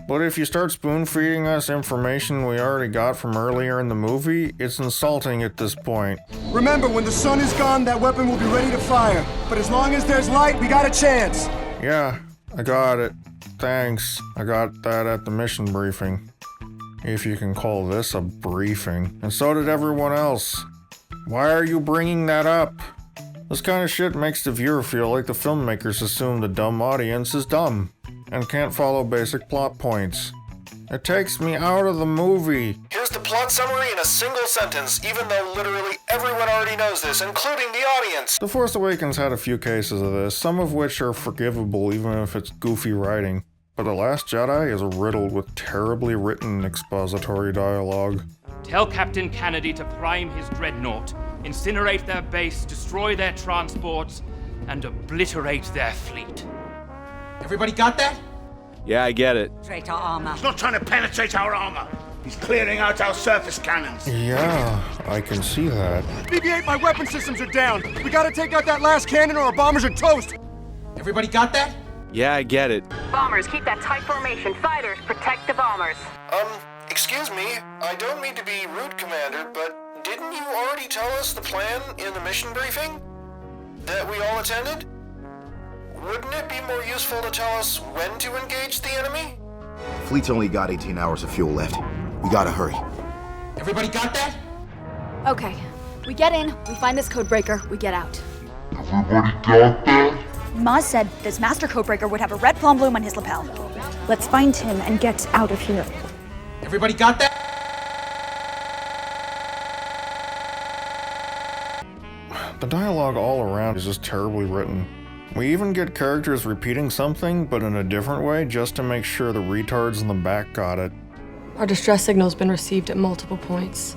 But if you start spoon-feeding us information we already got from earlier in the movie, it's insulting at this point. Remember, when the sun is gone, that weapon will be ready to fire. But as long as there's light, we got a chance. Yeah, I got it. Thanks. I got that at the mission briefing. If you can call this a briefing. And so did everyone else. Why are you bringing that up? This kind of shit makes the viewer feel like the filmmakers assume the dumb audience is dumb and can't follow basic plot points. It takes me out of the movie. Here's the plot summary in a single sentence, even though literally everyone already knows this, including the audience. The Force Awakens had a few cases of this, some of which are forgivable even if it's goofy writing. But The Last Jedi is riddled with terribly written expository dialogue. Tell Captain Kennedy to prime his dreadnought, incinerate their base, destroy their transports, and obliterate their fleet. Everybody got that? Yeah, I get it. He's not trying to penetrate our armor. He's clearing out our surface cannons. Yeah, I can see that. BB-8, my weapon systems are down. We gotta take out that last cannon or our bombers are toast. Everybody got that? Yeah, I get it. Bombers, keep that tight formation. Fighters, protect the bombers. Excuse me, I don't mean to be rude, Commander, but didn't you already tell us the plan in the mission briefing? That we all attended? Wouldn't it be more useful to tell us when to engage the enemy? Fleet's only got 18 hours of fuel left. We gotta hurry. Everybody got that? Okay. We get in, we find this codebreaker, we get out. Everybody got that? Maz said this master codebreaker would have a red palm bloom on his lapel. Let's find him and get out of here. Everybody got that? The dialogue all around is just terribly written. We even get characters repeating something, but in a different way, just to make sure the retards in the back got it. Our distress signal's been received at multiple points,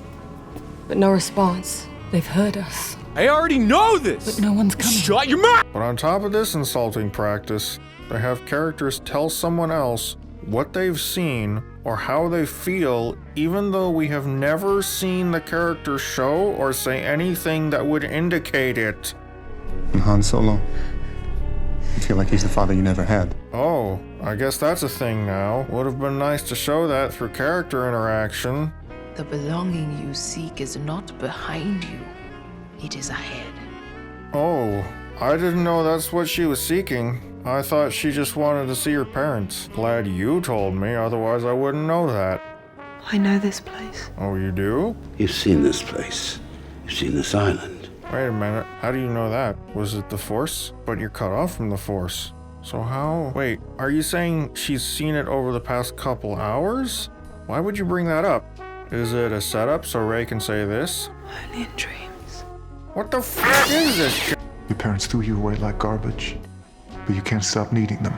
but no response. They've heard us. I already know this! But no one's coming. Shut your mouth! But on top of this insulting practice, they have characters tell someone else what they've seen or how they feel, even though we have never seen the character show or say anything that would indicate it. And Han Solo, you feel like he's the father you never had. Oh, I guess that's a thing now. Would have been nice to show that through character interaction. The belonging you seek is not behind you. It is ahead. Oh, I didn't know that's what she was seeking. I thought she just wanted to see her parents. Glad you told me, otherwise I wouldn't know that. I know this place. Oh, you do? You've seen this place. You've seen this island. Wait a minute, how do you know that? Was it the Force? But you're cut off from the Force. So how? Wait, are you saying she's seen it over the past couple hours? Why would you bring that up? Is it a setup so Rey can say this? Only in dreams. What the f is this shit? Your parents threw you away like garbage, but you can't stop needing them.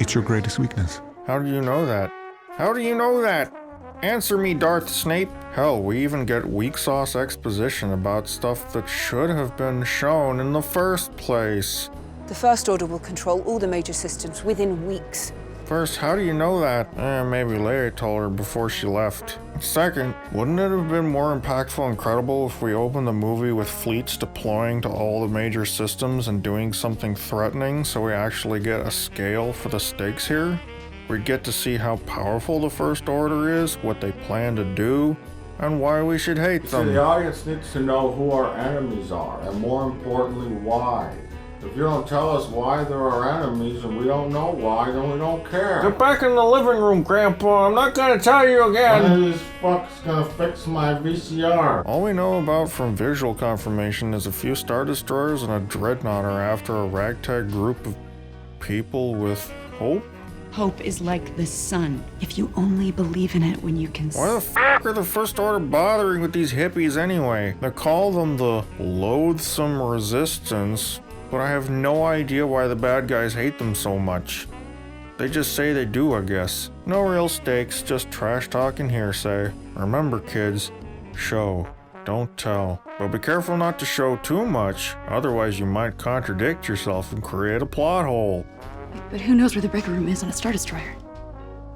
It's your greatest weakness. How do you know that? How do you know that? Answer me, Darth Snape. Hell, we even get weak sauce exposition about stuff that should have been shown in the first place. The First Order will control all the major systems within weeks. First, how do you know that? Maybe Leia told her before she left. Second, wouldn't it have been more impactful and credible if we opened the movie with fleets deploying to all the major systems and doing something threatening so we actually get a scale for the stakes here? We'd get to see how powerful the First Order is, what they plan to do, and why we should hate them. The audience needs to know who our enemies are, and more importantly, why. If you don't tell us why they're our enemies and we don't know why, then we don't care. Get back in the living room, Grandpa. I'm not gonna tell you again. One of these fucks gonna fix my VCR. All we know about from visual confirmation is a few Star Destroyers and a Dreadnought are after a ragtag group of people with hope? Hope is like the sun. If you only believe in it when you can. Why the f are the First Order bothering with these hippies anyway? They call them the Loathsome Resistance, but I have no idea why the bad guys hate them so much. They just say they do, I guess. No real stakes, just trash talk and hearsay. Remember, kids, show, don't tell. But be careful not to show too much, otherwise you might contradict yourself and create a plot hole. But who knows where the breaker room is on a Star Destroyer?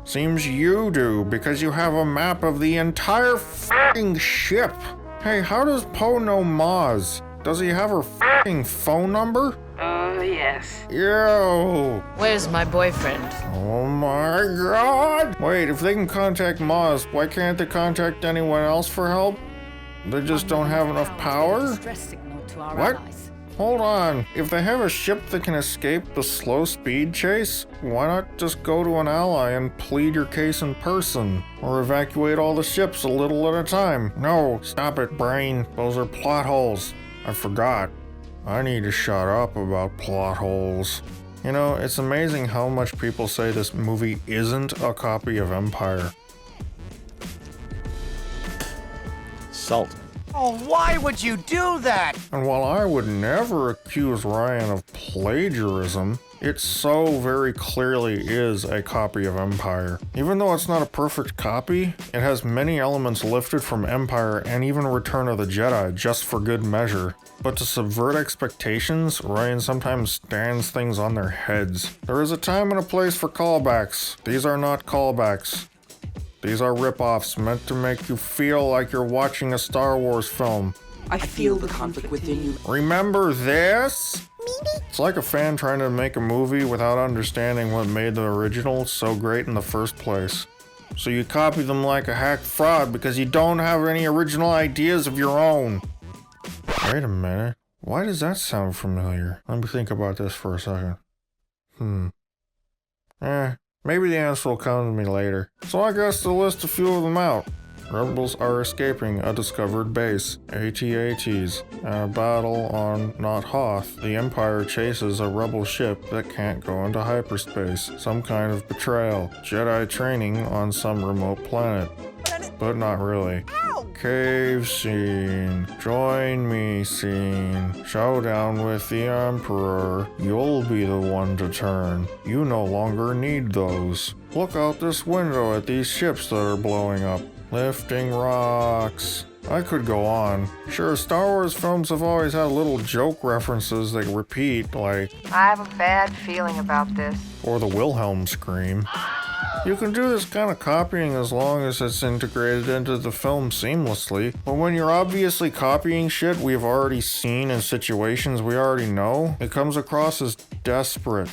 Seems you do, because you have a map of the entire f***ing ship. Hey, how does Poe know Maz? Does he have her f***ing phone number? Yes. Yo! Where's my boyfriend? Oh my god! Wait, if they can contact Maz, why can't they contact anyone else for help? They just don't have enough power? What? Hold on. If they have a ship that can escape the slow speed chase, why not just go to an ally and plead your case in person? Or evacuate all the ships a little at a time? No, stop it, brain. Those are plot holes. I forgot. I need to shut up about plot holes. You know, it's amazing how much people say this movie isn't a copy of Empire. Salt. Oh, why would you do that? And while I would never accuse Ryan of plagiarism, It so very clearly is a copy of Empire. Even though it's not a perfect copy, it has many elements lifted from Empire and even Return of the Jedi just for good measure. But to subvert expectations, Ryan sometimes stands things on their heads. There is a time and a place for callbacks. These are not callbacks. These are rip-offs meant to make you feel like you're watching a Star Wars film. I feel the conflict within you. Remember this? It's like a fan trying to make a movie without understanding what made the original so great in the first place. So you copy them like a hack fraud because you don't have any original ideas of your own. Wait a minute. Why does that sound familiar? Let me think about this for a second. Maybe the answer will come to me later. So I guess to list a few of them out. Rebels are escaping a discovered base, AT-ATs, and a battle on Not Hoth. The Empire chases a rebel ship that can't go into hyperspace. Some kind of betrayal. Jedi training on some remote planet. But not really. Cave scene. Join me scene. Showdown with the Emperor. You'll be the one to turn. You no longer need those. Look out this window at these ships that are blowing up. Lifting rocks. I could go on. Sure, Star Wars films have always had little joke references they repeat, like, I have a bad feeling about this. or the Wilhelm scream. You can do this kind of copying as long as it's integrated into the film seamlessly, but when you're obviously copying shit we've already seen in situations we already know, it comes across as desperate.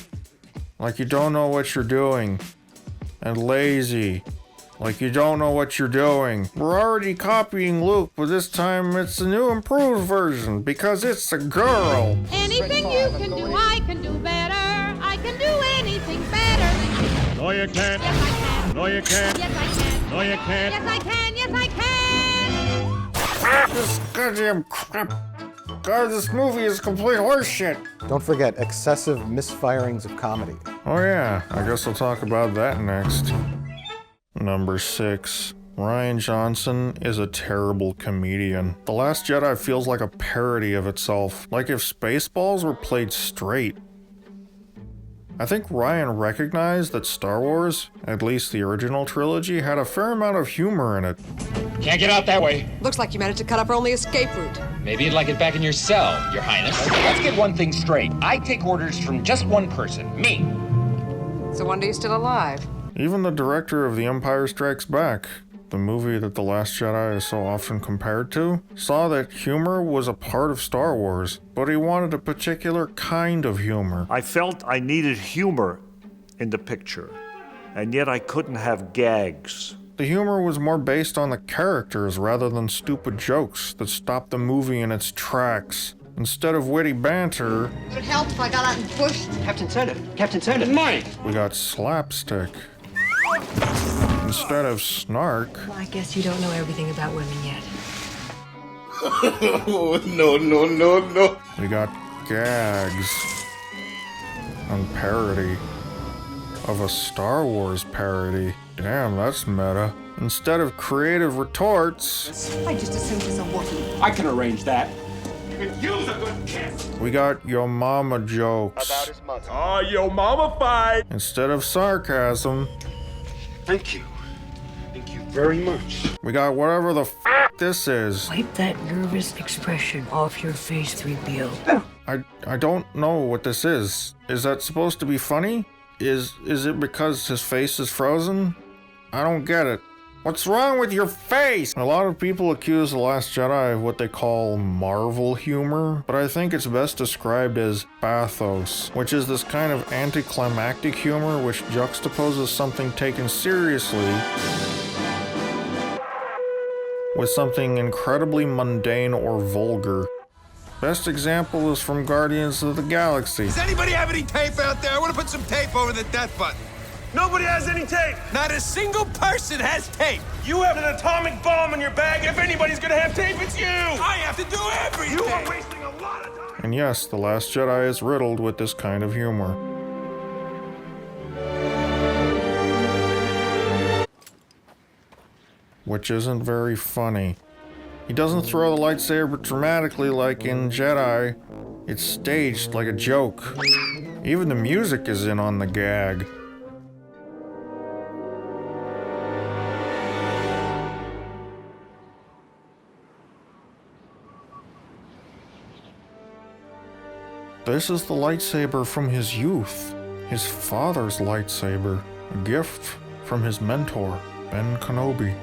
Like you don't know what you're doing. And lazy. Like you don't know what you're doing. We're already copying Luke, but this time it's a new improved version because it's a girl. Anything you can do, I can do better. I can do anything better. No, you can't. Yes, I can. No, you can't. Yes, I can. No, you can't. Yes, I can. Yes, I can. This goddamn crap. God, this movie is complete horseshit. Don't forget excessive misfirings of comedy. Oh yeah, I guess I'll talk about that next. Number 6. Rian Johnson is a terrible comedian. The Last Jedi feels like a parody of itself, like if Spaceballs were played straight. I think Rian recognized that Star Wars, at least the original trilogy, had a fair amount of humor in it. Can't get out that way. Looks like you managed to cut up our only escape route. Maybe you'd like it back in your cell, Your Highness. Let's get one thing straight. I take orders from just one person, me. So when are you still alive? Even the director of The Empire Strikes Back, the movie that The Last Jedi is so often compared to, saw that humor was a part of Star Wars, but he wanted a particular kind of humor. I felt I needed humor in the picture, and yet I couldn't have gags. The humor was more based on the characters rather than stupid jokes that stopped the movie in its tracks. Instead of witty banter, Would it help if I got out and pushed? Captain said it. Captain said it. Mike! we got slapstick. Instead of snark, Well, I guess you don't know everything about women yet. No. we got gags. And parody. Of a Star Wars parody. Damn, that's meta. Instead of creative retorts, I just assumed it was a Wookiee. I can arrange that. You could use a good kiss. we got yo mama jokes. About his mother. Oh, yo mama fight. Instead of sarcasm, Thank you. Thank you very much. we got whatever the f this is. Wipe that nervous expression off your face, 3PO. I don't know what this is. Is that supposed to be funny? Is it because his face is frozen? I don't get it. What's wrong with your face? A lot of people accuse The Last Jedi of what they call Marvel humor, but I think it's best described as bathos, which is this kind of anticlimactic humor which juxtaposes something taken seriously with something incredibly mundane or vulgar. Best example is from Guardians of the Galaxy. Does anybody have any tape out there? I want to put some tape over the death button. Nobody has any tape. Not a single person has tape. You have an atomic bomb in your bag. If anybody's gonna have tape, it's you. I have to do everything. You are wasting a lot of time. And yes, The Last Jedi is riddled with this kind of humor. Which isn't very funny. He doesn't throw the lightsaber dramatically like in Jedi. It's staged like a joke. Even the music is in on the gag. This is the lightsaber from his youth, his father's lightsaber, a gift from his mentor, Ben Kenobi.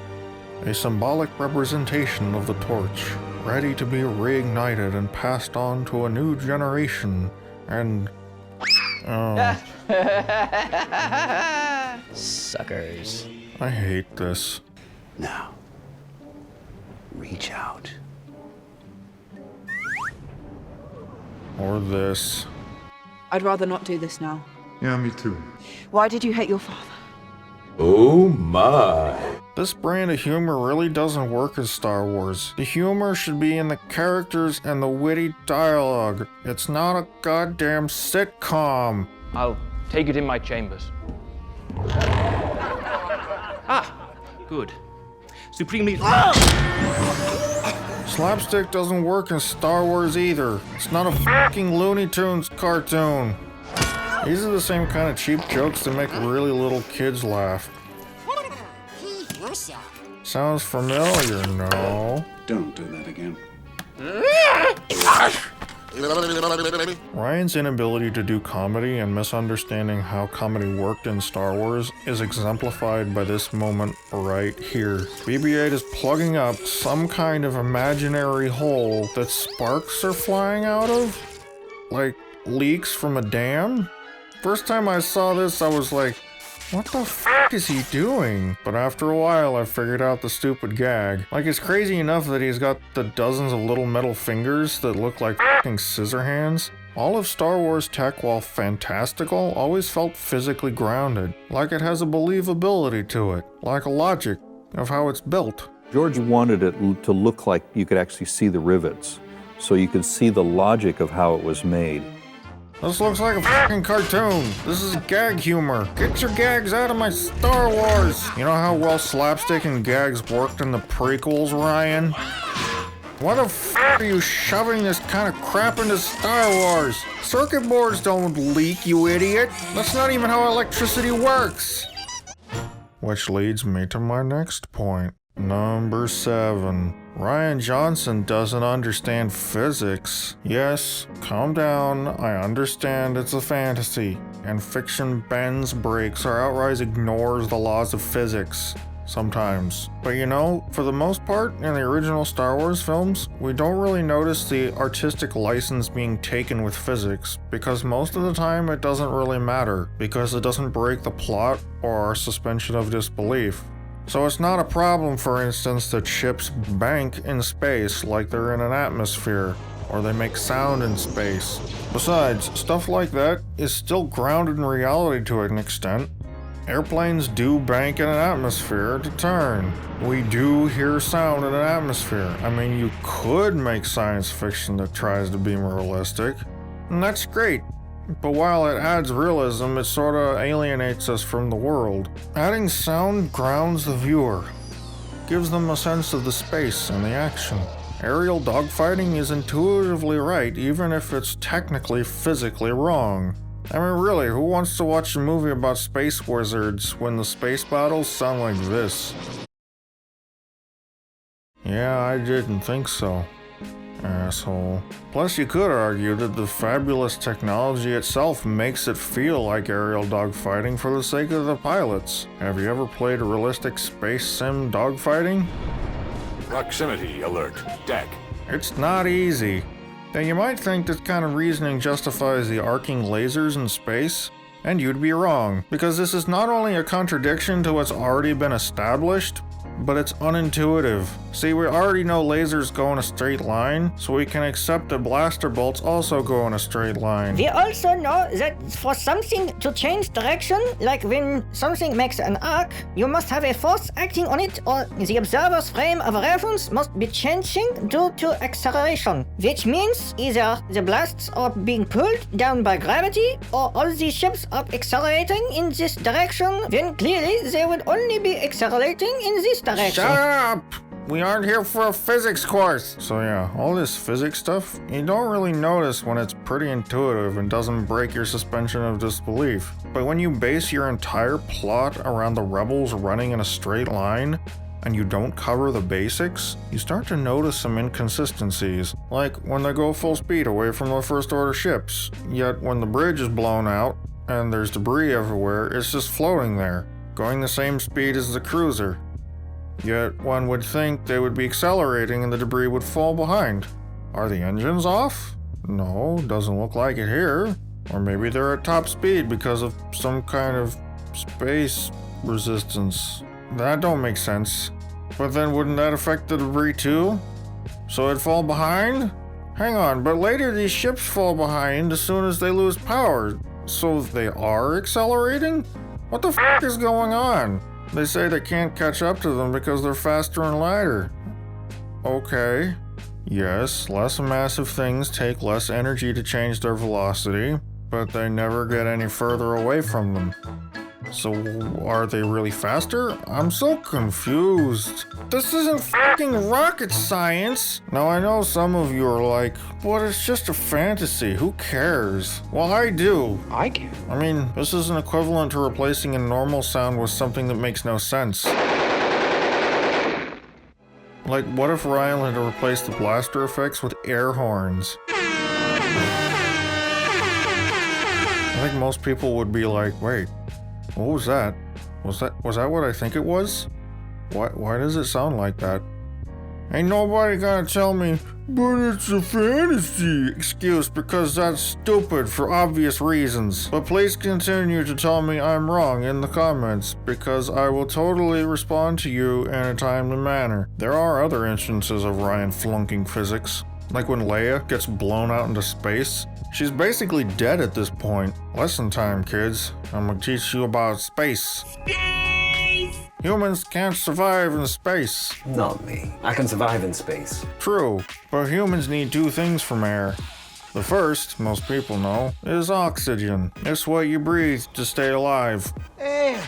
A symbolic representation of the torch, ready to be reignited and passed on to a new generation, and... Suckers. I hate this. Now, reach out. Or this. I'd rather not do this now. Yeah, me too. Why did you hate your father? Oh my. This brand of humor really doesn't work in Star Wars. The humor should be in the characters and the witty dialogue. It's not a goddamn sitcom. I'll take it in my chambers. Good. Supremely... Slapstick doesn't work in Star Wars either. It's not a fucking Looney Tunes cartoon. These are the same kind of cheap jokes that make really little kids laugh. Sounds familiar, no? Don't do that again. Ryan's inability to do comedy and misunderstanding how comedy worked in Star Wars is exemplified by this moment right here. BB-8 is plugging up some kind of imaginary hole that sparks are flying out of? Like leaks from a dam? First time I saw this, I was like, what the fuck is he doing? But after a while, I figured out the stupid gag. Like, it's crazy enough that he's got the dozens of little metal fingers that look like fucking scissor hands. All of Star Wars tech, while fantastical, always felt physically grounded. Like it has a believability to it. Like a logic of how it's built. George wanted it to look like you could actually see the rivets. So you could see the logic of how it was made. This looks like a fucking cartoon. This is gag humor. Get your gags out of my Star Wars. You know how well slapstick and gags worked in the prequels, Ryan? Why the fuck are you shoving this kind of crap into Star Wars? Circuit boards don't leak, you idiot. That's not even how electricity works. Which leads me to my next point. Number 7. Ryan Johnson doesn't understand physics. Yes, calm down, I understand it's a fantasy, and fiction bends, breaks, or outright ignores the laws of physics. Sometimes. But you know, for the most part, in the original Star Wars films, we don't really notice the artistic license being taken with physics, because most of the time it doesn't really matter, because it doesn't break the plot or our suspension of disbelief. So it's not a problem, for instance, that ships bank in space like they're in an atmosphere, or they make sound in space. Besides, stuff like that is still grounded in reality to an extent. Airplanes do bank in an atmosphere to turn. We do hear sound in an atmosphere. I mean, you could make science fiction that tries to be more realistic, and that's great. But while it adds realism, it sorta alienates us from the world. Adding sound grounds the viewer, gives them a sense of the space and the action. Aerial dogfighting is intuitively right, even if it's technically physically wrong. I mean, really, who wants to watch a movie about space wizards when the space battles sound like this? Yeah, I didn't think so. Asshole. Plus, you could argue that the fabulous technology itself makes it feel like aerial dogfighting for the sake of the pilots. Have you ever played realistic space sim dogfighting? Proximity alert. Deck. It's not easy. Now, you might think this kind of reasoning justifies the arcing lasers in space, and you'd be wrong, because this is not only a contradiction to what's already been established, but it's unintuitive. See, we already know lasers go in a straight line, so we can accept that blaster bolts also go in a straight line. We also know that for something to change direction, like when something makes an arc, you must have a force acting on it, or the observer's frame of reference must be changing due to acceleration, which means either the blasts are being pulled down by gravity, or all the ships are accelerating in this direction, when clearly they would only be accelerating in this direction. Shut up! We aren't here for a physics course. So yeah, all this physics stuff, you don't really notice when it's pretty intuitive and doesn't break your suspension of disbelief. But when you base your entire plot around the rebels running in a straight line, and you don't cover the basics, you start to notice some inconsistencies, like when they go full speed away from the First Order ships, yet when the bridge is blown out and there's debris everywhere, it's just floating there, going the same speed as the cruiser. Yet one would think they would be accelerating and the debris would fall behind. Are the engines off? No, doesn't look like it here. Or maybe they're at top speed because of some kind of space resistance. That don't make sense. But then wouldn't that affect the debris too? So it'd fall behind? Hang on, but later these ships fall behind as soon as they lose power. So they are accelerating? What the f*** is going on? They say they can't catch up to them because they're faster and lighter. Okay. Yes, less massive things take less energy to change their velocity, but they never get any further away from them. So are they really faster? I'm so confused. This isn't fucking rocket science. Now I know some of you are like, but it's just a fantasy, who cares? Well, I do. I care. I mean, this isn't equivalent to replacing a normal sound with something that makes no sense. Like, what if Ryan had to replace the blaster effects with air horns? I think most people would be like, wait, what was that? Was that what I think it was? Why does it sound like that? Ain't nobody gonna tell me, but it's a fantasy excuse because that's stupid for obvious reasons. But please continue to tell me I'm wrong in the comments because I will totally respond to you in a timely manner. There are other instances of Ryan flunking physics. Like when Leia gets blown out into space. She's basically dead at this point. Lesson time, kids. I'm gonna teach you about space. Humans can't survive in space. Not me. I can survive in space. True, but humans need two things from air. The first, most people know, is oxygen. It's what you breathe to stay alive. Air.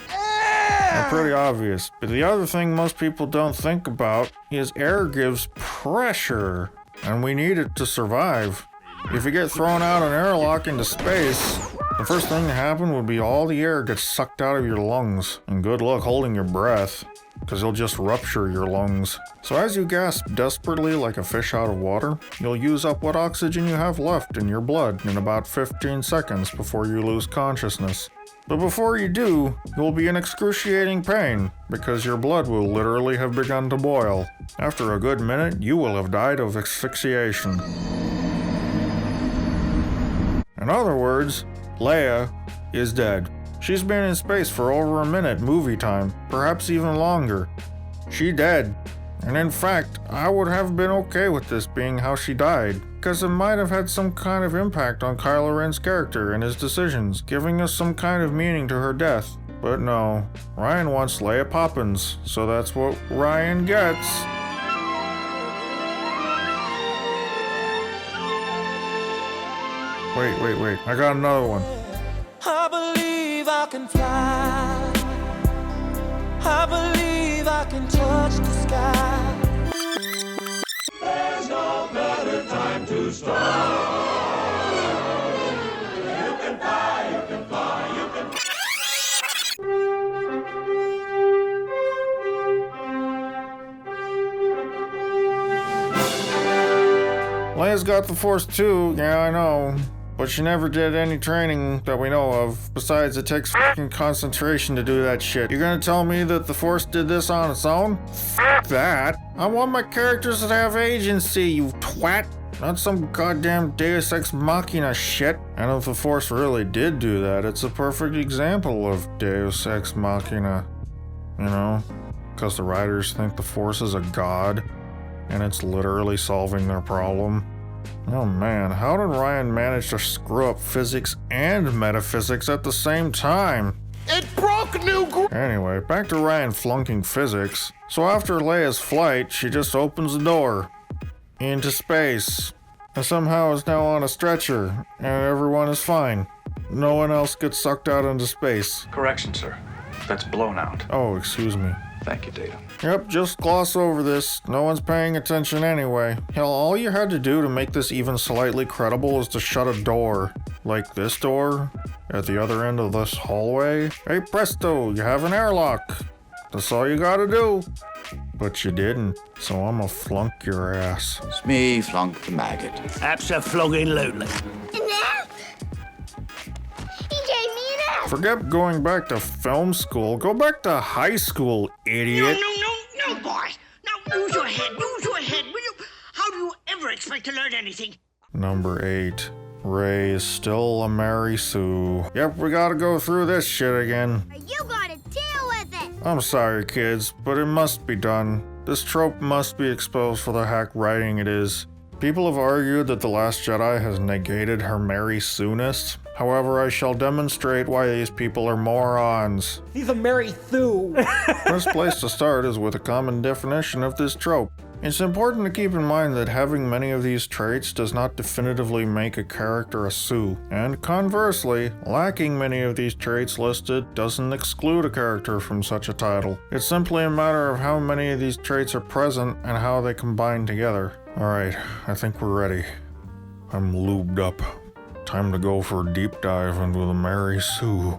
They're pretty obvious, but the other thing most people don't think about is air gives pressure, and we need it to survive. If you get thrown out an airlock into space, the first thing to happen would be all the air gets sucked out of your lungs, and good luck holding your breath, because you'll just rupture your lungs. So as you gasp desperately like a fish out of water, you'll use up what oxygen you have left in your blood in about 15 seconds before you lose consciousness. But before you do, you'll be in excruciating pain, because your blood will literally have begun to boil. After a good minute, you will have died of asphyxiation. In other words, Leia is dead. She's been in space for over a minute movie time, perhaps even longer. She dead. And in fact, I would have been okay with this being how she died, because it might have had some kind of impact on Kylo Ren's character and his decisions, giving us some kind of meaning to her death. But no, Ryan wants Leia Poppins, so that's what Ryan gets. Wait, I got another one. I believe I can fly. I believe I can touch the sky. There's no better time to start. You can fly, you can fly, you can Leia's got the Force too, yeah, I know. But she never did any training that we know of. Besides, it takes fucking concentration to do that shit. You're gonna tell me that the Force did this on its own? Fuck that. I want my characters to have agency, you twat. Not some goddamn Deus Ex Machina shit. And if the Force really did do that, it's a perfect example of Deus Ex Machina. You know? Because the writers think the Force is a god, and it's literally solving their problem. Oh man, how did Ryan manage to screw up physics and metaphysics at the same time? It broke new ground. Anyway, back to Ryan flunking physics. So after Leia's flight, she just opens the door into space, and somehow is now on a stretcher, and everyone is fine. No one else gets sucked out into space. Correction, sir. That's blown out. Oh, excuse me. Thank you, Data. Yep, just gloss over this. No one's paying attention anyway. Hell, all you had to do to make this even slightly credible is to shut a door. Like this door at the other end of this hallway. Hey presto, you have an airlock. That's all you gotta do. But you didn't, so I'ma flunk your ass. It's me, Flunk the Maggot. Abso-flogging-lutely. Forget going back to film school. Go back to high school, idiot. No, boy. Now, use your head, will you? How do you ever expect to learn anything? Number 8. Ray is still a Mary Sue. Yep, we gotta go through this shit again. You gotta deal with it. I'm sorry, kids, but it must be done. This trope must be exposed for the hack writing it is. People have argued that The Last Jedi has negated her Mary Sue-ness. However, I shall demonstrate why these people are morons. He's a Mary Sue. First place to start is with a common definition of this trope. It's important to keep in mind that having many of these traits does not definitively make a character a Sue, and conversely, lacking many of these traits listed doesn't exclude a character from such a title. It's simply a matter of how many of these traits are present and how they combine together. Alright, I think we're ready. I'm lubed up. Time to go for a deep dive into the Mary Sue.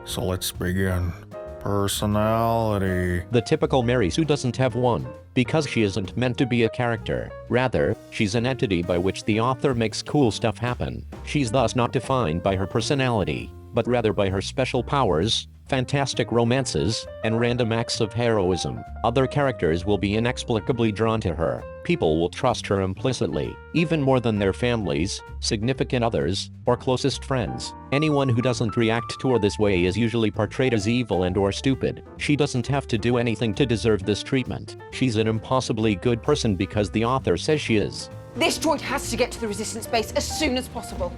So let's begin. Personality. The typical Mary Sue doesn't have one, because she isn't meant to be a character. Rather, she's an entity by which the author makes cool stuff happen. She's thus not defined by her personality, but rather by her special powers, fantastic romances, and random acts of heroism. Other characters will be inexplicably drawn to her. People will trust her implicitly, even more than their families, significant others, or closest friends. Anyone who doesn't react to her this way is usually portrayed as evil and/or stupid. She doesn't have to do anything to deserve this treatment. She's an impossibly good person because the author says she is. This droid has to get to the resistance base as soon as possible.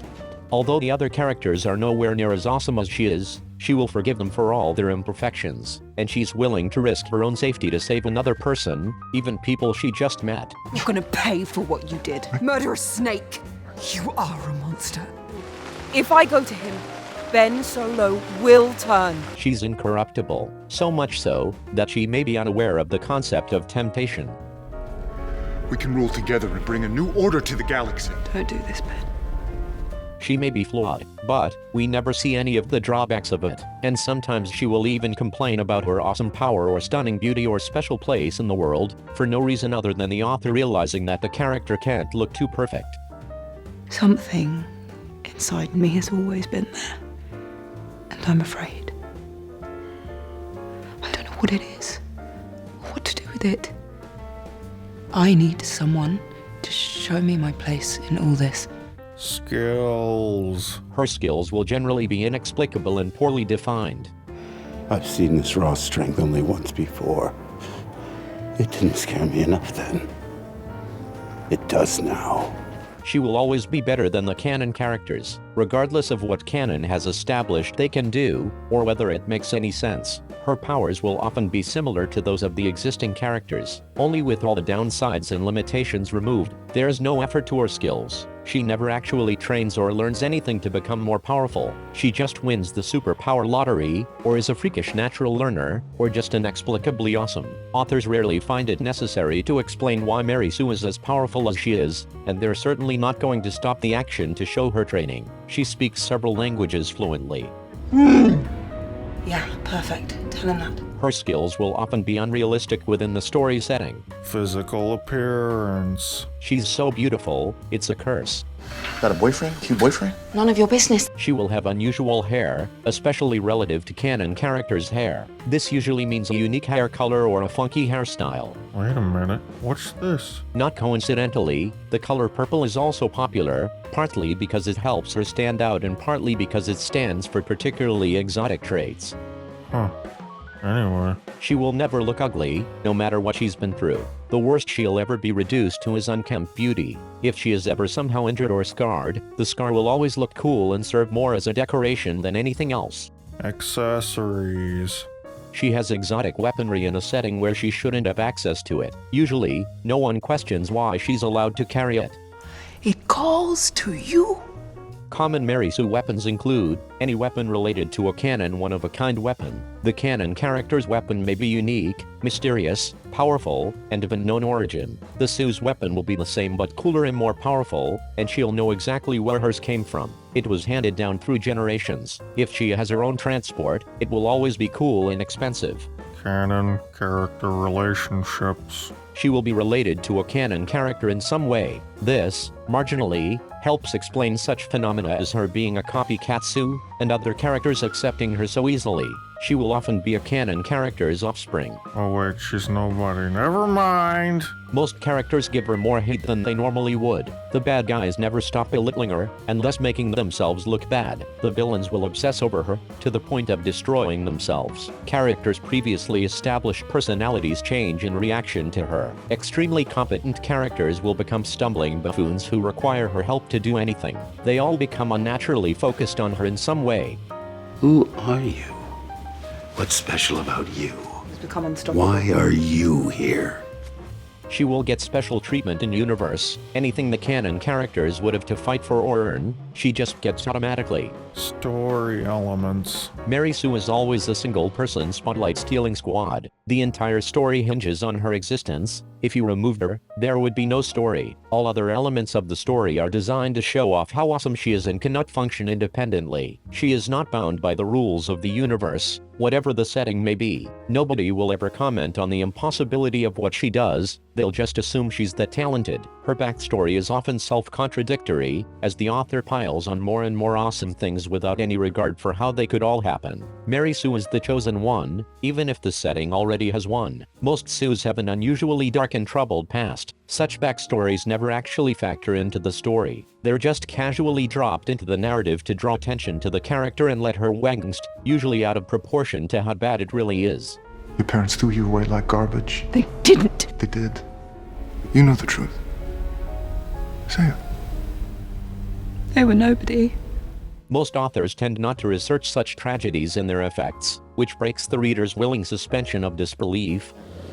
Although the other characters are nowhere near as awesome as she is, she will forgive them for all their imperfections, and she's willing to risk her own safety to save another person, even people she just met. You're gonna pay for what you did. Murder a snake. You are a monster. If I go to him, Ben Solo will turn. She's incorruptible, so much so that she may be unaware of the concept of temptation. We can rule together and bring a new order to the galaxy. Don't do this, Ben. She may be flawed, but we never see any of the drawbacks of it, and sometimes she will even complain about her awesome power or stunning beauty or special place in the world, for no reason other than the author realizing that the character can't look too perfect. Something inside me has always been there, and I'm afraid. I don't know what it is, or what to do with it. I need someone to show me my place in all this. Skills. Her skills will generally be inexplicable and poorly defined. I've seen this raw strength only once before. It didn't scare me enough then. It does now. She will always be better than the canon characters, regardless of what canon has established they can do, or whether it makes any sense. Her powers will often be similar to those of the existing characters, only with all the downsides and limitations removed. There's no effort to her skills. She never actually trains or learns anything to become more powerful. She just wins the superpower lottery, or is a freakish natural learner, or just inexplicably awesome. Authors rarely find it necessary to explain why Mary Sue is as powerful as she is, and they're certainly not going to stop the action to show her training. She speaks several languages fluently. Yeah, perfect. Tell him that. Her skills will often be unrealistic within the story setting. Physical appearance. She's so beautiful, it's a curse. Got a boyfriend? Cute boyfriend? None of your business. She will have unusual hair, especially relative to canon characters' hair. This usually means a unique hair color or a funky hairstyle. Wait a minute, what's this? Not coincidentally, the color purple is also popular, partly because it helps her stand out and partly because it stands for particularly exotic traits. Huh. Anyway. She will never look ugly, no matter what she's been through. The worst she'll ever be reduced to is unkempt beauty. If she is ever somehow injured or scarred, the scar will always look cool and serve more as a decoration than anything else. Accessories. She has exotic weaponry in a setting where she shouldn't have access to it. Usually, no one questions why she's allowed to carry it. It calls to you. Common Mary Sue weapons include any weapon related to a canon one-of-a-kind weapon. The canon character's weapon may be unique, mysterious, powerful, and of unknown origin. The Sue's weapon will be the same but cooler and more powerful, and she'll know exactly where hers came from. It was handed down through generations. If she has her own transport, it will always be cool and expensive. Canon character relationships. She will be related to a canon character in some way. This, marginally, helps explain such phenomena as her being a copycat Sue, and other characters accepting her so easily. She will often be a canon character's offspring. Oh wait, she's nobody. Never mind. Most characters give her more hate than they normally would. The bad guys never stop belittling her, and thus making themselves look bad. The villains will obsess over her, to the point of destroying themselves. Characters' previously established personalities change in reaction to her. Extremely competent characters will become stumbling buffoons who require her help to do anything. They all become unnaturally focused on her in some way. Who are you? What's special about you? It's become unstoppable. Why are you here? She will get special treatment in universe. Anything the canon characters would have to fight for or earn, she just gets automatically. Story elements. Mary Sue is always a single-person spotlight-stealing squad. The entire story hinges on her existence. If you removed her, there would be no story. All other elements of the story are designed to show off how awesome she is and cannot function independently. She is not bound by the rules of the universe, whatever the setting may be. Nobody will ever comment on the impossibility of what she does. They'll just assume she's that talented. Her backstory is often self-contradictory, as the author piles on more and more awesome things without any regard for how they could all happen. Mary Sue is the chosen one, even if the setting already has one. Most Sues have an unusually dark and troubled past. Such backstories never actually factor into the story. They're just casually dropped into the narrative to draw attention to the character and let her wangst, usually out of proportion to how bad it really is. Your parents threw you away like garbage. They didn't. They did. You know the truth. Say it. They were nobody. Most authors tend not to research such tragedies and their effects, which breaks the reader's willing suspension of disbelief.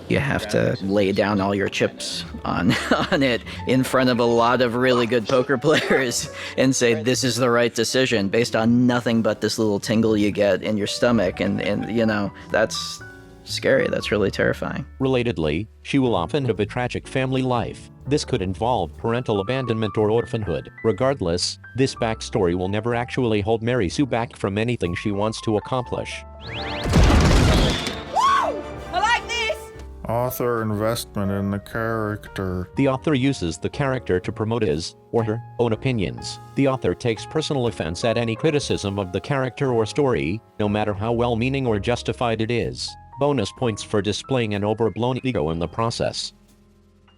You have to lay down all your chips on it in front of a lot of really good poker players and say this is the right decision based on nothing but this little tingle you get in your stomach, and you know, that's scary. That's really terrifying. Relatedly, she will often have a tragic family life. This could involve parental abandonment or orphanhood. Regardless, this backstory will never actually hold Mary Sue back from anything she wants to accomplish. Author investment in the character. The author uses the character to promote his or her own opinions. The author takes personal offense at any criticism of the character or story, no matter how well-meaning or justified it is. Bonus points for displaying an overblown ego in the process.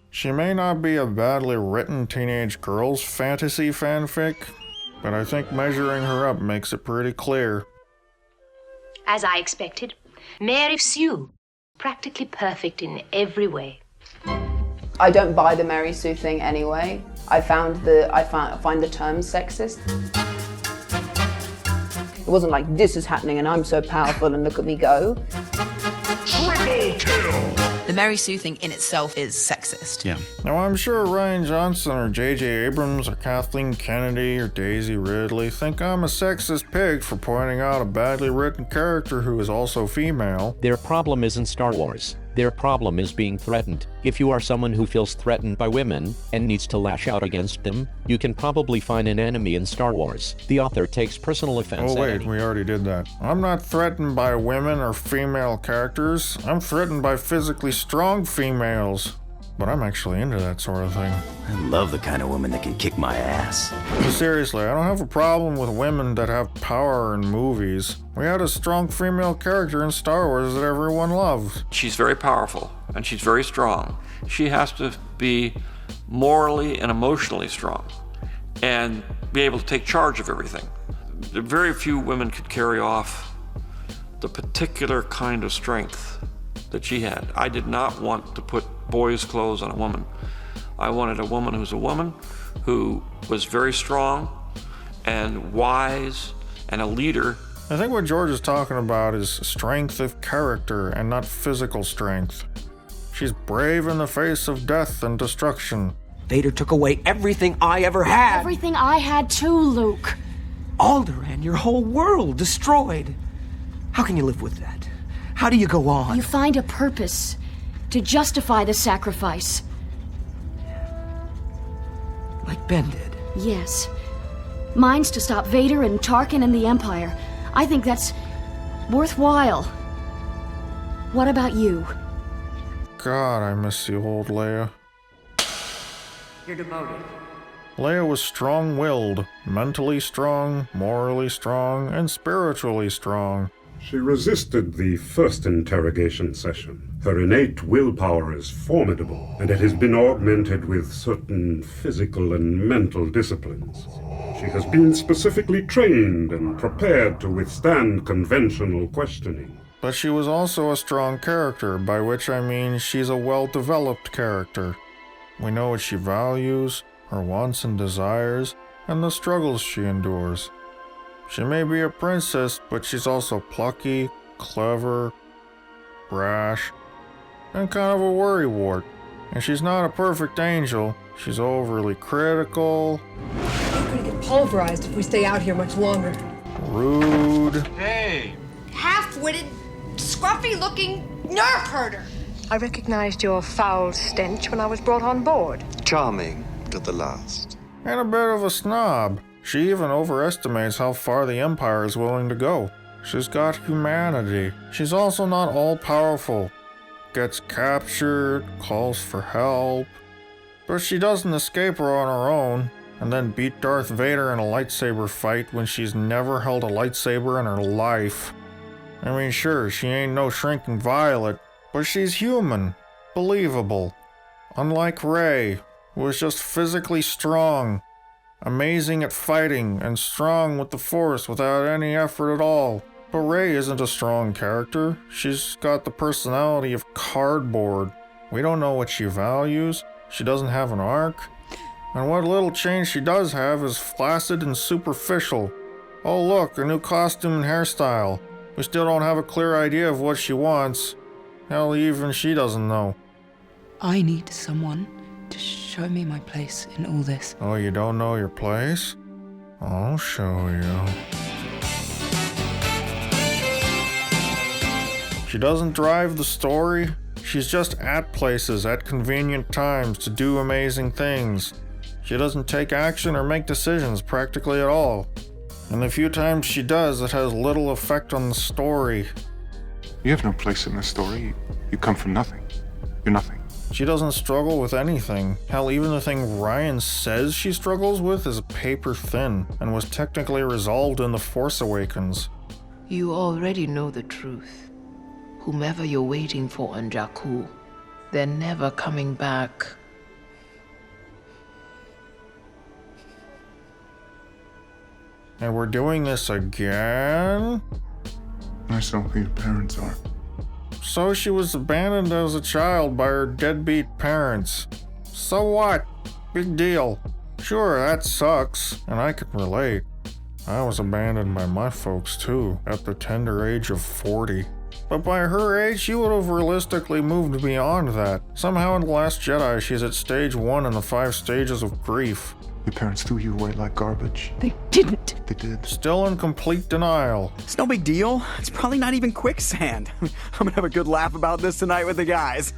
She may not be a badly written teenage girl's fantasy fanfic, but I think measuring her up makes it pretty clear. As I expected, Mary Sue. Practically perfect in every way. I don't buy the Mary Sue thing anyway. I find the term sexist. It wasn't like this is happening and I'm so powerful and look at me go. Triple kill! The Mary Sue thing in itself is sexist. Yeah. Now I'm sure Rian Johnson or J.J. Abrams or Kathleen Kennedy or Daisy Ridley think I'm a sexist pig for pointing out a badly written character who is also female. Their problem isn't Star Wars. Their problem is being threatened. If you are someone who feels threatened by women and needs to lash out against them, you can probably find an enemy in Star Wars. The author takes personal offense. Oh wait, we already did that. I'm not threatened by women or female characters. I'm threatened by physically strong females. But I'm actually into that sort of thing. I love the kind of woman that can kick my ass. Seriously, I don't have a problem with women that have power in movies. We had a strong female character in Star Wars that everyone loved. She's very powerful, and she's very strong. She has to be morally and emotionally strong, and be able to take charge of everything. Very few women could carry off the particular kind of strength that she had. I did not want to put boys' clothes on a woman. I wanted a woman who's a woman, who was very strong and wise and a leader. I think what George is talking about is strength of character and not physical strength. She's brave in the face of death and destruction. Vader took away everything I ever had. Everything I had too, Luke. Alderaan, your whole world destroyed. How can you live with that? How do you go on? You find a purpose to justify the sacrifice. Like Ben did. Yes. Mine's to stop Vader and Tarkin and the Empire. I think that's worthwhile. What about you? God, I miss the old Leia. You're demoted. Leia was strong-willed, mentally strong, morally strong, and spiritually strong. She resisted the first interrogation session. Her innate willpower is formidable, and it has been augmented with certain physical and mental disciplines. She has been specifically trained and prepared to withstand conventional questioning. But she was also a strong character, by which I mean she's a well-developed character. We know what she values, her wants and desires, and the struggles she endures. She may be a princess, but she's also plucky, clever, brash, and kind of a worrywart. And she's not a perfect angel. She's overly critical, We're gonna get pulverized if we stay out here much longer. rude, Hey! Half-witted, scruffy-looking nerf herder. I recognized your foul stench when I was brought on board. Charming to the last. and a bit of a snob. She even overestimates how far the Empire is willing to go. She's got humanity. She's also not all-powerful. Gets captured, calls for help. But she doesn't escape her on her own, and then beat Darth Vader in a lightsaber fight when she's never held a lightsaber in her life. I mean, sure, she ain't no shrinking violet, but she's human, believable. Unlike Rey, who is just physically strong, amazing at fighting, and strong with the Force without any effort at all. But Rey isn't a strong character. She's got the personality of cardboard. We don't know what she values. She doesn't have an arc. And what little change she does have is flaccid and superficial. Oh look, a new costume and hairstyle. We still don't have a clear idea of what she wants. Hell, even she doesn't know. I need someone to show me my place in all this. Oh, you don't know your place? I'll show you. She doesn't drive the story. She's just at places at convenient times to do amazing things. She doesn't take action or make decisions practically at all. And the few times she does, it has little effect on the story. You have no place in this story. You come from nothing. You're nothing. She doesn't struggle with anything. Hell, even the thing Ryan says she struggles with is paper thin and was technically resolved in The Force Awakens. You already know the truth. Whomever you're waiting for on Jakku, they're never coming back. And we're doing this again? I saw who your parents are. So she was abandoned as a child by her deadbeat parents. So what? Big deal. Sure, that sucks, and I can relate. I was abandoned by my folks too, at the tender age of 40. But by her age, she would have realistically moved beyond that. Somehow in The Last Jedi, she's at stage 1 in the 5 stages of grief. Your parents threw you away like garbage. They didn't. They did. Still in complete denial. It's no big deal. It's probably not even quicksand. I'm gonna have a good laugh about this tonight with the guys.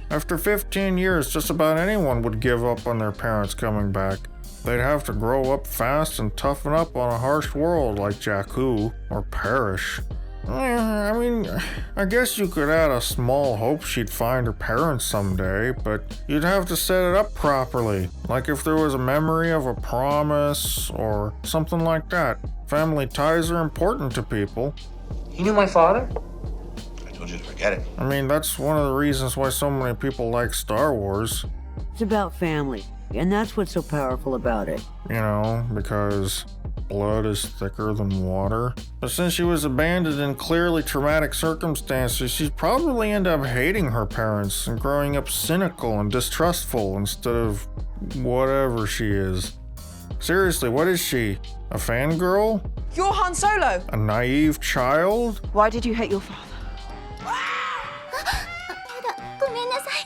After 15 years, just about anyone would give up on their parents coming back. They'd have to grow up fast and toughen up on a harsh world like Jakku, or perish. I mean, I guess you could add a small hope she'd find her parents someday, but you'd have to set it up properly. Like if there was a memory of a promise, or something like that. Family ties are important to people. You knew my father? I told you to forget it. I mean, that's one of the reasons why so many people like Star Wars. It's about family, and that's what's so powerful about it. You know, because blood is thicker than water. But since she was abandoned in clearly traumatic circumstances, she'd probably end up hating her parents and growing up cynical and distrustful instead of whatever she is. Seriously, what is she? A fangirl? You're Han Solo! A naive child? Why did you hate your father? ごめんなさい。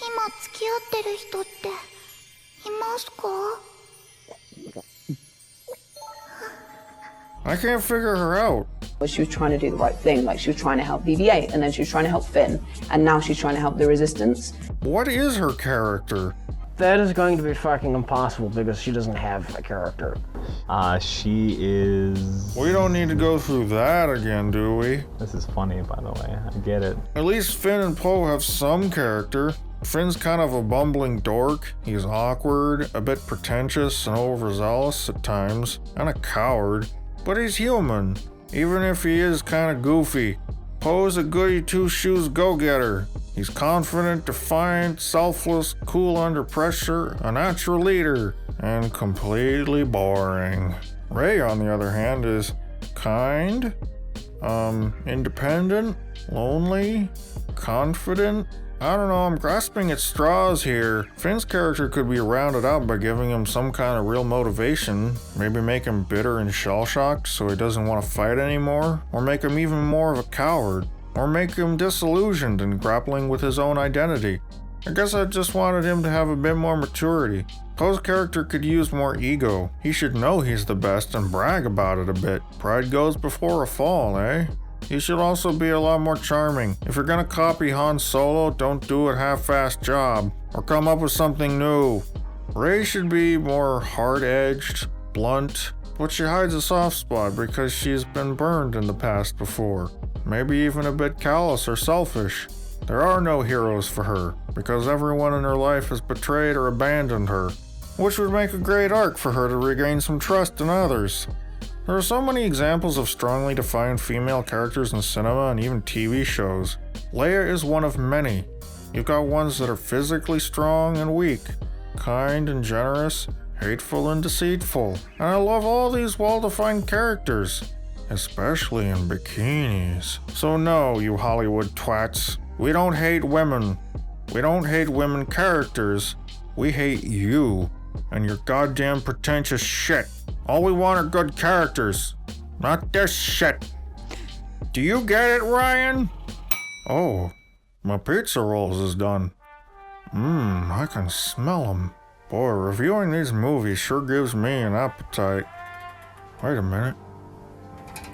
今付き合ってる人っていますか？ I can't figure her out. She was trying to do the right thing, like she was trying to help BB-8, and then she was trying to help Finn, and now she's trying to help the Resistance. What is her character? That is going to be fucking impossible because she doesn't have a character. She is... We don't need to go through that again, do we? This is funny, by the way. I get it. At least Finn and Poe have some character. Finn's kind of a bumbling dork. He's awkward, a bit pretentious and overzealous at times, and a coward. But he's human, even if he is kind of goofy. Poe's a goody two-shoes go-getter. He's confident, defiant, selfless, cool under pressure, a natural leader, and completely boring. Rey, on the other hand, is kind, independent, lonely, confident. I don't know, I'm grasping at straws here. Finn's character could be rounded out by giving him some kind of real motivation. Maybe make him bitter and shell-shocked so he doesn't want to fight anymore. Or make him even more of a coward. Or make him disillusioned and grappling with his own identity. I guess I just wanted him to have a bit more maturity. Poe's character could use more ego. He should know he's the best and brag about it a bit. Pride goes before a fall, eh? He should also be a lot more charming. If you're gonna copy Han Solo, don't do a half-assed job. Or come up with something new. Rey should be more hard-edged, blunt, but she hides a soft spot because she's been burned in the past before. Maybe even a bit callous or selfish. There are no heroes for her, because everyone in her life has betrayed or abandoned her, which would make a great arc for her to regain some trust in others. There are so many examples of strongly defined female characters in cinema and even TV shows. Leia is one of many. You've got ones that are physically strong and weak, kind and generous, hateful and deceitful. And I love all these well-defined characters, especially in bikinis. So no, you Hollywood twats, we don't hate women. We don't hate women characters. We hate you and your goddamn pretentious shit. All we want are good characters, not this shit. Do you get it, Ryan? Oh, my pizza rolls is done. I can smell them. Boy, reviewing these movies sure gives me an appetite. Wait a minute.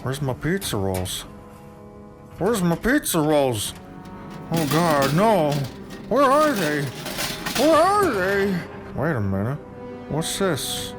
Where's my pizza rolls? Where's my pizza rolls? Oh God, no. Where are they? Where are they? Wait a minute. What's this?